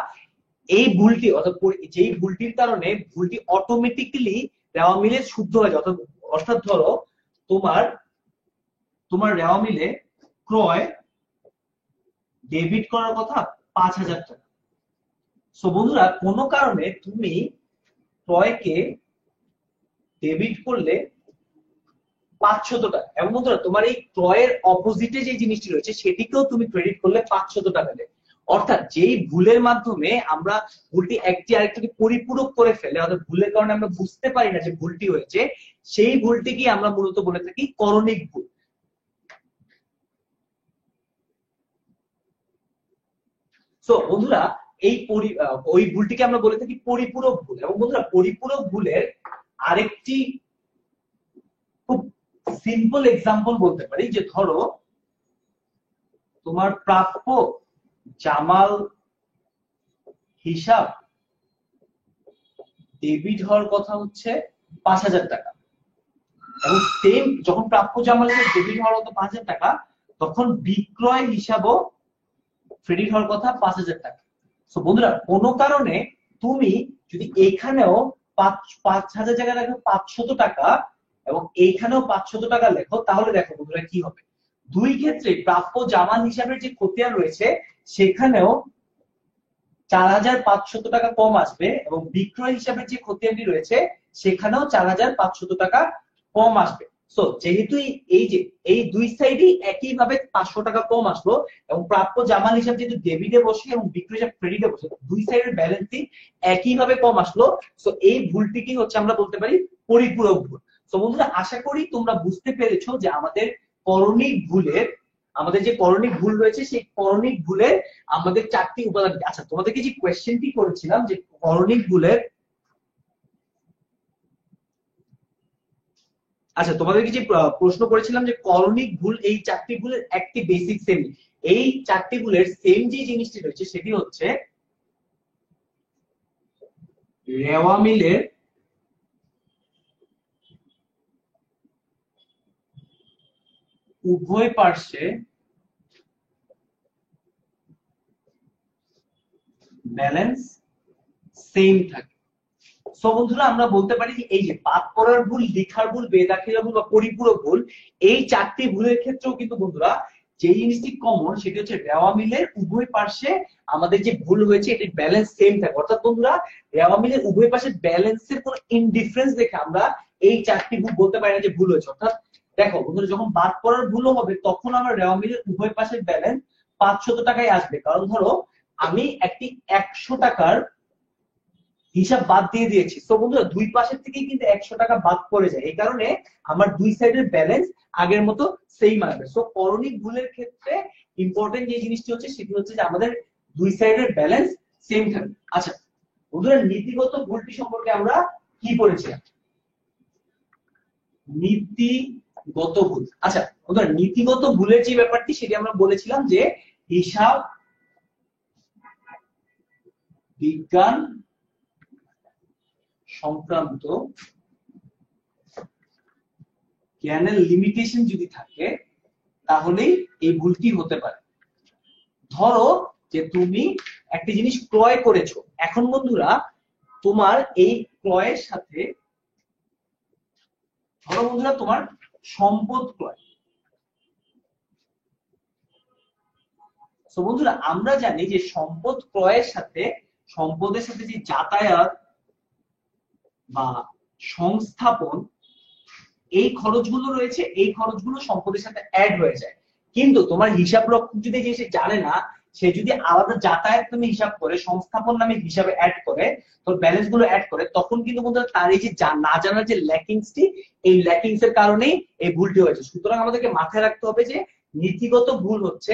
এই ভুলটি অর্থাৎ যেই ভুলটির কারণে ভুলটি অটোমেটিক্যালি রেওয়া মিলে শুদ্ধ হয়ে যায়। অর্থাৎ ধরো তোমার রেওয়া মিলে ক্রয় ডেবিট করার কথা 5,000 টাকা। সো বন্ধুরা কোনো কারণে তুমি ক্রয়কে ডেবিট করলে 500 টাকা, এবং বন্ধুরা তোমার এই ক্রয়ের অপোজিটে যে জিনিসটি রয়েছে সেটিকেও তুমি ক্রেডিট করলে 500 টাকা দেবে। অর্থাৎ যেই ভুলের মাধ্যমে আমরা ভুলটি একটি আরেকটাকে পরিপূরক করে ফেলে, অর্থাৎ ভুলের কারণে আমরা বুঝতে পারি না যে ভুলটি হয়েছে, সেই ভুলটিকে আমরা মূলত বলে থাকি করণিক ভুল। সো বন্ধুরা এই ওই ভুলটিকে আমরা বলে থাকি পরিপূরক ভুল। এবং বন্ধুরা পরিপূরক ভুলের আরেকটি খুব সিম্পল এক্সাম্পল বলতে পারি যে ধরো তোমার প্রাপ্য জামাল হিসাব ডেবিট হওয়ার কথা হচ্ছে 5,000 টাকা, এবং সেম যখন প্রাপ্য জামাল হিসাব ডেবিট হওয়ার কথা 5,000 টাকা, তখন বিক্রয় হিসাবও ক্রেডিট হওয়ার কথা 5,000 টাকা। তো বন্ধুরা কোনো কারণে তুমি যদি এখানেও 5,000 জায়গায় লেখো 500 টাকা এবং এইখানেও 500 টাকা লেখো, তাহলে দেখো বন্ধুরা কি হবে। দুই ক্ষেত্রে প্রাপ্য জামাল হিসাবের যে খতিয়ান রয়েছে সেখানেও 4,500 টাকা কম আসবে, এবং বিক্রয় হিসাবে যে খতিয়ানটি রয়েছে সেখানেও 4,500 টাকা কম আসবে। সো যেহেতু এই যে এই দুই সাইডেই একই ভাবে 500 টাকা কম আসলো এবং প্রাপ্য জামাল হিসাব যেহেতু ডেবিটে বসে এবং বিক্রয় হিসাব ক্রেডিটে বসে, দুই সাইডের ব্যালেন্সই একই ভাবে কম আসলো। সো এই ভুলটিকে হচ্ছে আমরা বলতে পারি পরিপূরক ভুল। সো বন্ধুরা আশা করি তোমরা বুঝতে পেরেছো যে আমাদের করণিক ভুলের, আমাদের যে করণিক ভুল রয়েছে সেই করণিক ভুলের আমাদের 4টি উপাদান। আচ্ছা তোমাদেরকে যে কোয়েশ্চেনটি করেছিলাম যে করণিক ভুলের, আচ্ছা তোমাদেরকে যে প্রশ্ন করেছিলাম যে করণিক ভুল, এই 4টি ভুলের একটি বেসিক সেম, এই 4টি ভুলের সেম যে জিনিসটি রয়েছে সেটি হচ্ছে রেওয়া মিলের উভয় পার্শ্বে ব্যালেন্স সেম থাকে। সো বন্ধুরা আমরা বলতে পারি যে এই যে বাদ পড়ার ভুল, লিখার ভুল, বেদাখিলা ভুল বা পরিপূরক ভুল, এই 4টি ভুলের ক্ষেত্রেও কিন্তু বন্ধুরা যে জিনিসটি কমন সেটি হচ্ছে রেওয়া মিলের উভয় পার্শ্বে আমাদের যে ভুল হয়েছে এটির ব্যালেন্স সেম থাকে। অর্থাৎ বন্ধুরা রেওয়া মিলের উভয় পাশে ব্যালেন্সের কোনো ইনডিফারেন্স দেখে আমরা এই 4টি ভুল বলতে পারি না যে ভুল হয়েছে। অর্থাৎ দেখো বন্ধুরা যখন বাদ পড়ার ভুলও হবে তখন আমার রেওয়া মিলের উভয় পাশের ব্যালেন্স 500 টাকায় আসবে। কারণ ধরো আমি একটি 100 টাকার হিসাব বাদ দিয়ে দিয়েছি, তো বন্ধুরা দুই পাশের থেকে কিন্তু 100 টাকা বাদ পড়ে যায়, এই কারণে আমার দুই সাইডের ব্যালেন্স আগের মতো সেম আসবে। সো করণিক ভুলের ক্ষেত্রে ইম্পর্টেন্ট যে জিনিসটি হচ্ছে সেটি হচ্ছে যে আমাদের দুই সাইডের ব্যালেন্স সেম থাকবে। আচ্ছা বন্ধুরা নীতিগত ভুলটি সম্পর্কে আমরা কি পড়েছিলাম? নীতিগত ভুল। আচ্ছা বন্ধুরা নীতিগত ভুলের যে ব্যাপারটি সেটি আমরা বলেছিলাম যে হিসাব বিজ্ঞান সংক্রান্ত জ্ঞানের লিমিটেশন যদি থাকে তাহলেই এই ভুলটি হতে পারে। ধরো যে তুমি একটা জিনিস ক্রয় করেছো, এখন বন্ধুরা তোমার এই ক্রয়ের সাথে, ধরো বন্ধুরা তোমার সম্পদ ক্রয়। তো বন্ধুরা আমরা জানি যে সম্পদ ক্রয়ের সাথে, সম্পদের সাথে যে যাতায়াত বা সংস্থাপন এই খরচগুলো রয়েছে, এই খরচগুলো সম্পদের সাথে অ্যাড হয়ে যায়। কিন্তু তোমার হিসাব রক্ষক যদি যে সে জানে না, সে যদি আলাদা যাতায়াত তুমি হিসাব করে সংস্থাপন নামে হিসাবে অ্যাড করে, তোর ব্যালেন্স গুলো অ্যাড করে, তখন কিন্তু বন্ধুরা তার এই যে না জানার যে ল্যাকিংসটি, এই ল্যাকিংস এর কারণেই এই ভুলটি হয়েছে। সুতরাং আমাদেরকে মাথায় রাখতে হবে যে নীতিগত ভুল হচ্ছে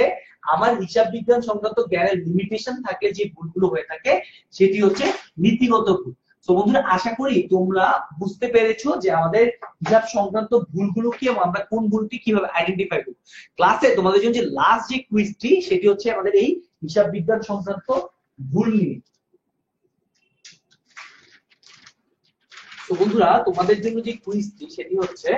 আমার হিসাব বিজ্ঞান সংক্রান্ত জ্ঞানের লিমিটেশন থাকে যে ভুলগুলো হয়ে থাকে সেটি হচ্ছে নীতিগত ভুল। তো বন্ধুরা আশা করি তোমরা বুঝতে পেরেছো যে আমাদের হিসাব সংক্রান্ত ভুলগুলো কি এবং আমরা কোন ভুলটি কিভাবে আইডেন্টিফাই করব। ক্লাসে তোমাদের জন্য যে লাস্ট যে কুইজটি সেটি হচ্ছে আমাদের এই হিসাব বিজ্ঞান সংক্রান্ত ভুল নিয়ে। তো বন্ধুরা তোমাদের জন্য যে কুইজটি সেটি হচ্ছে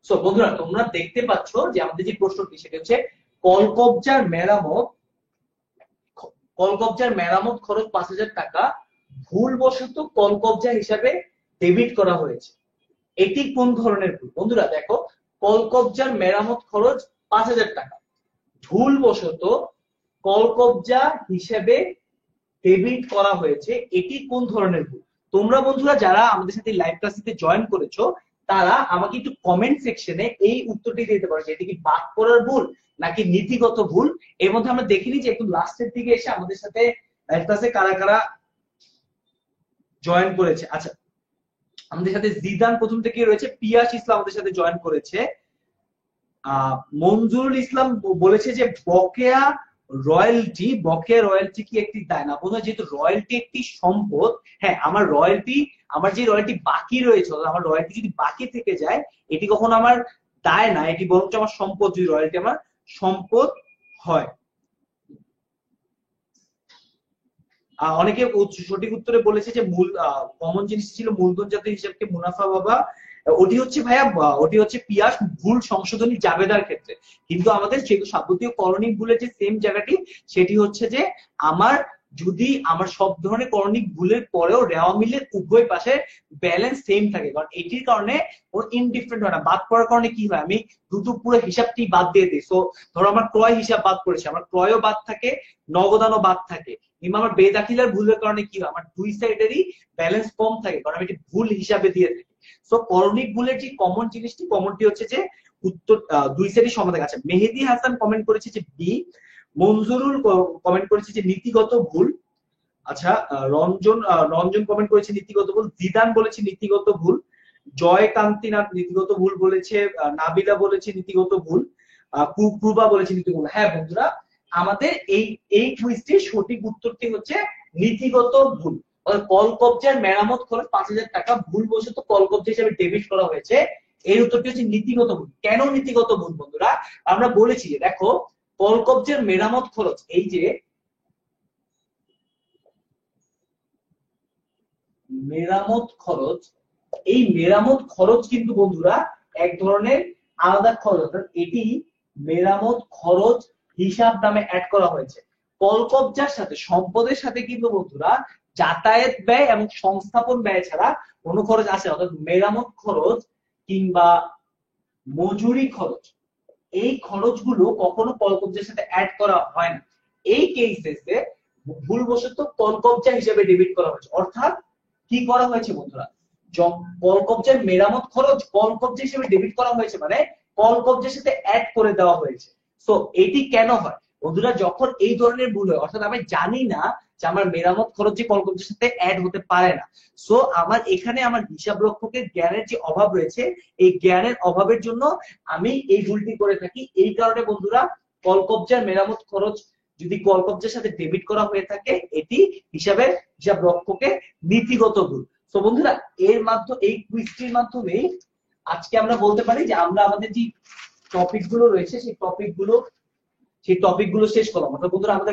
সো বন্ধুরা তোমরা দেখতে পাচ্ছ যে আমাদের যে প্রশ্নটি সেটা হচ্ছে কলকবজার মেরামত খরচ 5,000 টাকা ভুলবশত কলকবজা হিসাবে ডেবিট করা হয়েছে, এটি কোন ধরনের ভুল? বন্ধুরা দেখো কলকবজার মেরামত খরচ 5,000 টাকা ভুলবশত কলকবজা হিসেবে ডেবিট করা হয়েছে, এটি কোন ধরনের ভুল? তোমরা বন্ধুরা যারা আমাদের সাথে লাইভ ক্লাসে জয়েন করেছো তারা আমাকে একটু কমেন্ট সেকশনে এই উত্তরটি দিতে পারো যে এটি কি বাদ পড়ার ভুল নাকি নীতিগত ভুল। এর মধ্যে আমরা দেখিনি যে একটু লাস্টের দিকে এসে আমাদের সাথে লাইভ ক্লাসে কারা কারা জয়েন করেছে। আচ্ছা আমাদের সাথে জিদান প্রথম থেকে রয়েছে, পিয়াস ইসলাম আমাদের সাথে জয়েন করেছে, মঞ্জুরুল ইসলাম বলেছে যে বকেয়া রয়্যালটি কি একটি দায়? না বন্ধু, যেহেতু রয়্যালটি একটি সম্পদ, হ্যাঁ আমার যে রয়্যালটি বাকি রয়েছে, আমার রয়্যালটি যদি বাকি থেকে যায় এটি কখনো আমার দায় না, এটি বরঞ্চ আমার সম্পদ যদি রয়্যালটি আমার সম্পদ হয়। অনেকে সঠিক উত্তরে বলেছে যে কমন জিনিস ছিল মূলধন জাতীয় হিসাবকে মুনাফা ভাবা, ওটি হচ্ছে ভাইয়া, ওটি হচ্ছে পিয়াস ভুল সংশোধনী জাবেদার ক্ষেত্রে। কিন্তু আমাদের যেহেতু সাবতীয় করণিক ভুলের যে সেম জায়গাটি সেটি হচ্ছে যে আমার যদি আমার সব ধরনের করণিক ভুলের পরেও রেওয়া মিলের উভয় পাশে ব্যালেন্স সেম থাকে, কারণ এটির কারণে ওর ইনডিফারেন্ট হয় না। বাদ পড়ার কারণে কি হয়, আমি দুটো পুরো হিসাবটি বাদ দিয়ে দিই। সো ধরো আমার ক্রয় হিসাব বাদ পড়েছে, আমার ক্রয়ও বাদ থাকে, নগদানও বাদ থাকে, কিংবা আমার বেদাখিলার ভুলের কারণে কি হয়, আমার দুই সাইডেরই ব্যালেন্স কম থাকে, কারণ আমি এটি ভুল হিসাবে দিয়ে থাকি। সো করণিক ভুলের যে কমন জিনিসটি, কমনটি হচ্ছে যে উত্তর দুই সাইডই সমান থাকে। আচ্ছা, মেহেদি হাসান কমেন্ট করেছে যে বি, মঞ্জুরুল কমেন্ট করেছে যে নীতিগত ভুল। আচ্ছা, রঞ্জন কমেন্ট করেছে নীতিগত ভুল, জিদান বলেছে নীতিগত ভুল, জয়কান্তিনাথ নীতিগত ভুল বলেছে, নাবিলা বলেছে নীতিগত ভুল, কুবা বলেছে নীতিগত ভুল। হ্যাঁ বন্ধুরা, আমাদের এই কুইজটির সঠিক উত্তরটি হচ্ছে নীতিগত ভুল। কল কবজার মেরামত খরচ 5,000 টাকা ভুলবশত কল কবজা হিসেবে ডেবিট করা হয়েছে, এর উত্তরটি হচ্ছে নীতিগত ভুল। কেন নীতিগত ভুল বন্ধুরা? আমরা বলেছি যে দেখো, কল কবজার মেরামত খরচ, এই যে মেরামত খরচ, এই মেরামত খরচ কিন্তু বন্ধুরা এক ধরনের আলাদা খরচ, এটি মেরামত খরচ হিসাব নামে অ্যাড করা হয়েছে। কল কবজার সাথে, সম্পদের সাথে কিন্তু বন্ধুরা যাতায়াত ব্যয় এবং সংস্থাপন ব্যয় ছাড়া কোনো খরচ আসে, অর্থাৎ মেরামত খরচ কিংবা মজুরি খরচ, এই খরচগুলো কখনো কল কবজার সাথে অ্যাড করা হয় না। এই কেসে ভুলবশত কল কবজা হিসেবে ডেবিট করা হয়েছে। অর্থাৎ কি করা হয়েছে বন্ধুরা, কল কবজার মেরামত খরচ কল কবজা হিসেবে ডেবিট করা হয়েছে, মানে কল কবজার সাথে অ্যাড করে দেওয়া হয়েছে। সো এটি কেন হয় বন্ধুরা? যখন এই ধরনের ভুল হয়, অর্থাৎ আমি জানি না যে আমার মেরামত খরচ যে কল কবজার সাথে অ্যাড হতে পারে না, সো আমার এখানে আমার হিসাব রক্ষকের জ্ঞানের যে অভাব রয়েছে, এই জ্ঞানের অভাবের জন্য আমি এই ভুলটি করে থাকি। এই কারণে বন্ধুরা কল কবজার মেরামত খরচ যদি কল কবজার সাথে ডেবিট করা হয়ে থাকে, এটি হিসাব রক্ষকের নীতিগত ভুল। তো বন্ধুরা, এর মাধ্যমে, এই কুইজটির মাধ্যমে আজকে আমরা বলতে পারি যে আমরা আমাদের যে টপিক গুলো রয়েছে সেই টপিক গুলো শেষ করলাম। অর্থাৎ বন্ধুরা আমরা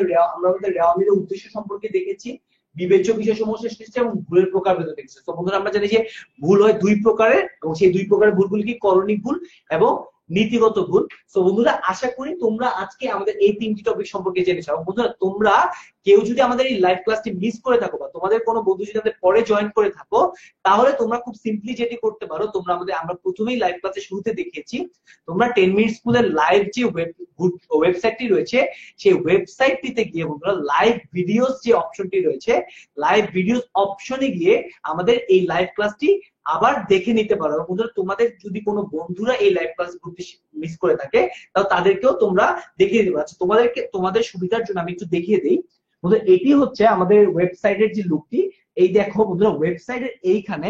আমাদের রেওয়া মিলের উদ্দেশ্য সম্পর্কে দেখেছি, বিবেচ্য বিষয় সমূহ শেষ করেছি এবং ভুলের প্রকারভেদ দেখেছি। তো বন্ধুরা, আমরা জানি যে ভুল হয় দুই প্রকারের, এবং সেই দুই প্রকারের ভুলগুলি কি, করণিক ভুল এবং নীতিগত ভুল। তো বন্ধুরা, আশা করি তোমরা আজকে আমাদের এই তিনটি টপিক সম্পর্কে জেনেছো। এবং বন্ধুরা, তোমরা কেউ যদি আমাদের এই লাইভ ক্লাসটি মিস করে থাকো, বা তোমাদের কোনো বন্ধু যদি আমাদের পরে জয়েন করে থাকো, তাহলে তোমরা খুব সিম্পলি যেটি করতে পারো, আমরা প্রথমেই লাইভ ক্লাসের শুরুতে দেখিয়েছি, তোমরা 10 মিনিট স্কুলের লাইভ যে ওয়েবসাইটটি রয়েছে, সেই ওয়েবসাইটটিতে গিয়ে বন্ধুরা লাইভ ভিডিওস যে অপশনটি রয়েছে, লাইভ ভিডিওস অপশনে গিয়ে আমাদের এই লাইভ ক্লাসটি আবার দেখে নিতে পারো। বন্ধুরা, তোমাদের যদি কোনো বন্ধুরা এই লাইভ ক্লাস মিস করে থাকে, তাহলে তাদেরকেও তোমরা দেখিয়ে দিতে পারছো। তোমাদের সুবিধার জন্য আমি একটু দেখিয়ে দিই বন্ধুরা। এটি হচ্ছে আমাদের ওয়েবসাইটের যে লুকটি। এই দেখো বন্ধুরা, ওয়েবসাইটের এইখানে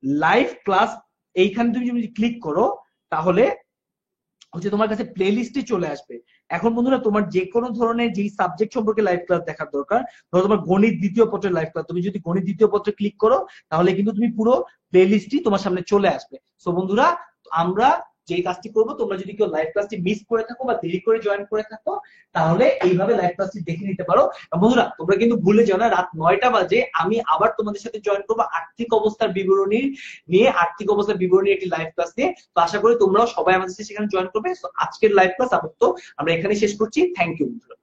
লাইভ ক্লাস, এইখানে তুমি যদি ক্লিক করো তাহলে হচ্ছে তোমার কাছে প্লে লিস্টে চলে আসবে। এখন বন্ধুরা, তোমার যে কোনো ধরনের যেই সাবজেক্ট সম্পর্কে লাইভ ক্লাস দেখার দরকার, ধরো তোমার গণিত দ্বিতীয় পত্রের লাইভ ক্লাস, তুমি যদি গণিত দ্বিতীয় পত্রে ক্লিক করো, তাহলে কিন্তু তুমি পুরো প্লে লিস্টটি তোমার সামনে চলে আসবে। সো বন্ধুরা, আমরা যে কাজটি করবো, তোমরা যদি কেউ লাইভ ক্লাসটি মিস করে থাকো বা দেরি করে জয়েন করে থাকো, তাহলে এইভাবে লাইভ ক্লাসটি দেখে নিতে পারো। বন্ধুরা, তোমরা কিন্তু ভুলে যাও না, রাত 9টা বাজে আমি আবার তোমাদের সাথে জয়েন করবো আর্থিক অবস্থার বিবরণী নিয়ে, আর্থিক অবস্থার বিবরণী একটি লাইভ ক্লাস নিয়ে। তো আশা করি তোমরাও সবাই আমাদের সাথে সেখানে জয়েন করবে। আজকের লাইভ ক্লাস আপাতত আমরা এখানে শেষ করছি। থ্যাংক ইউ বন্ধুরা।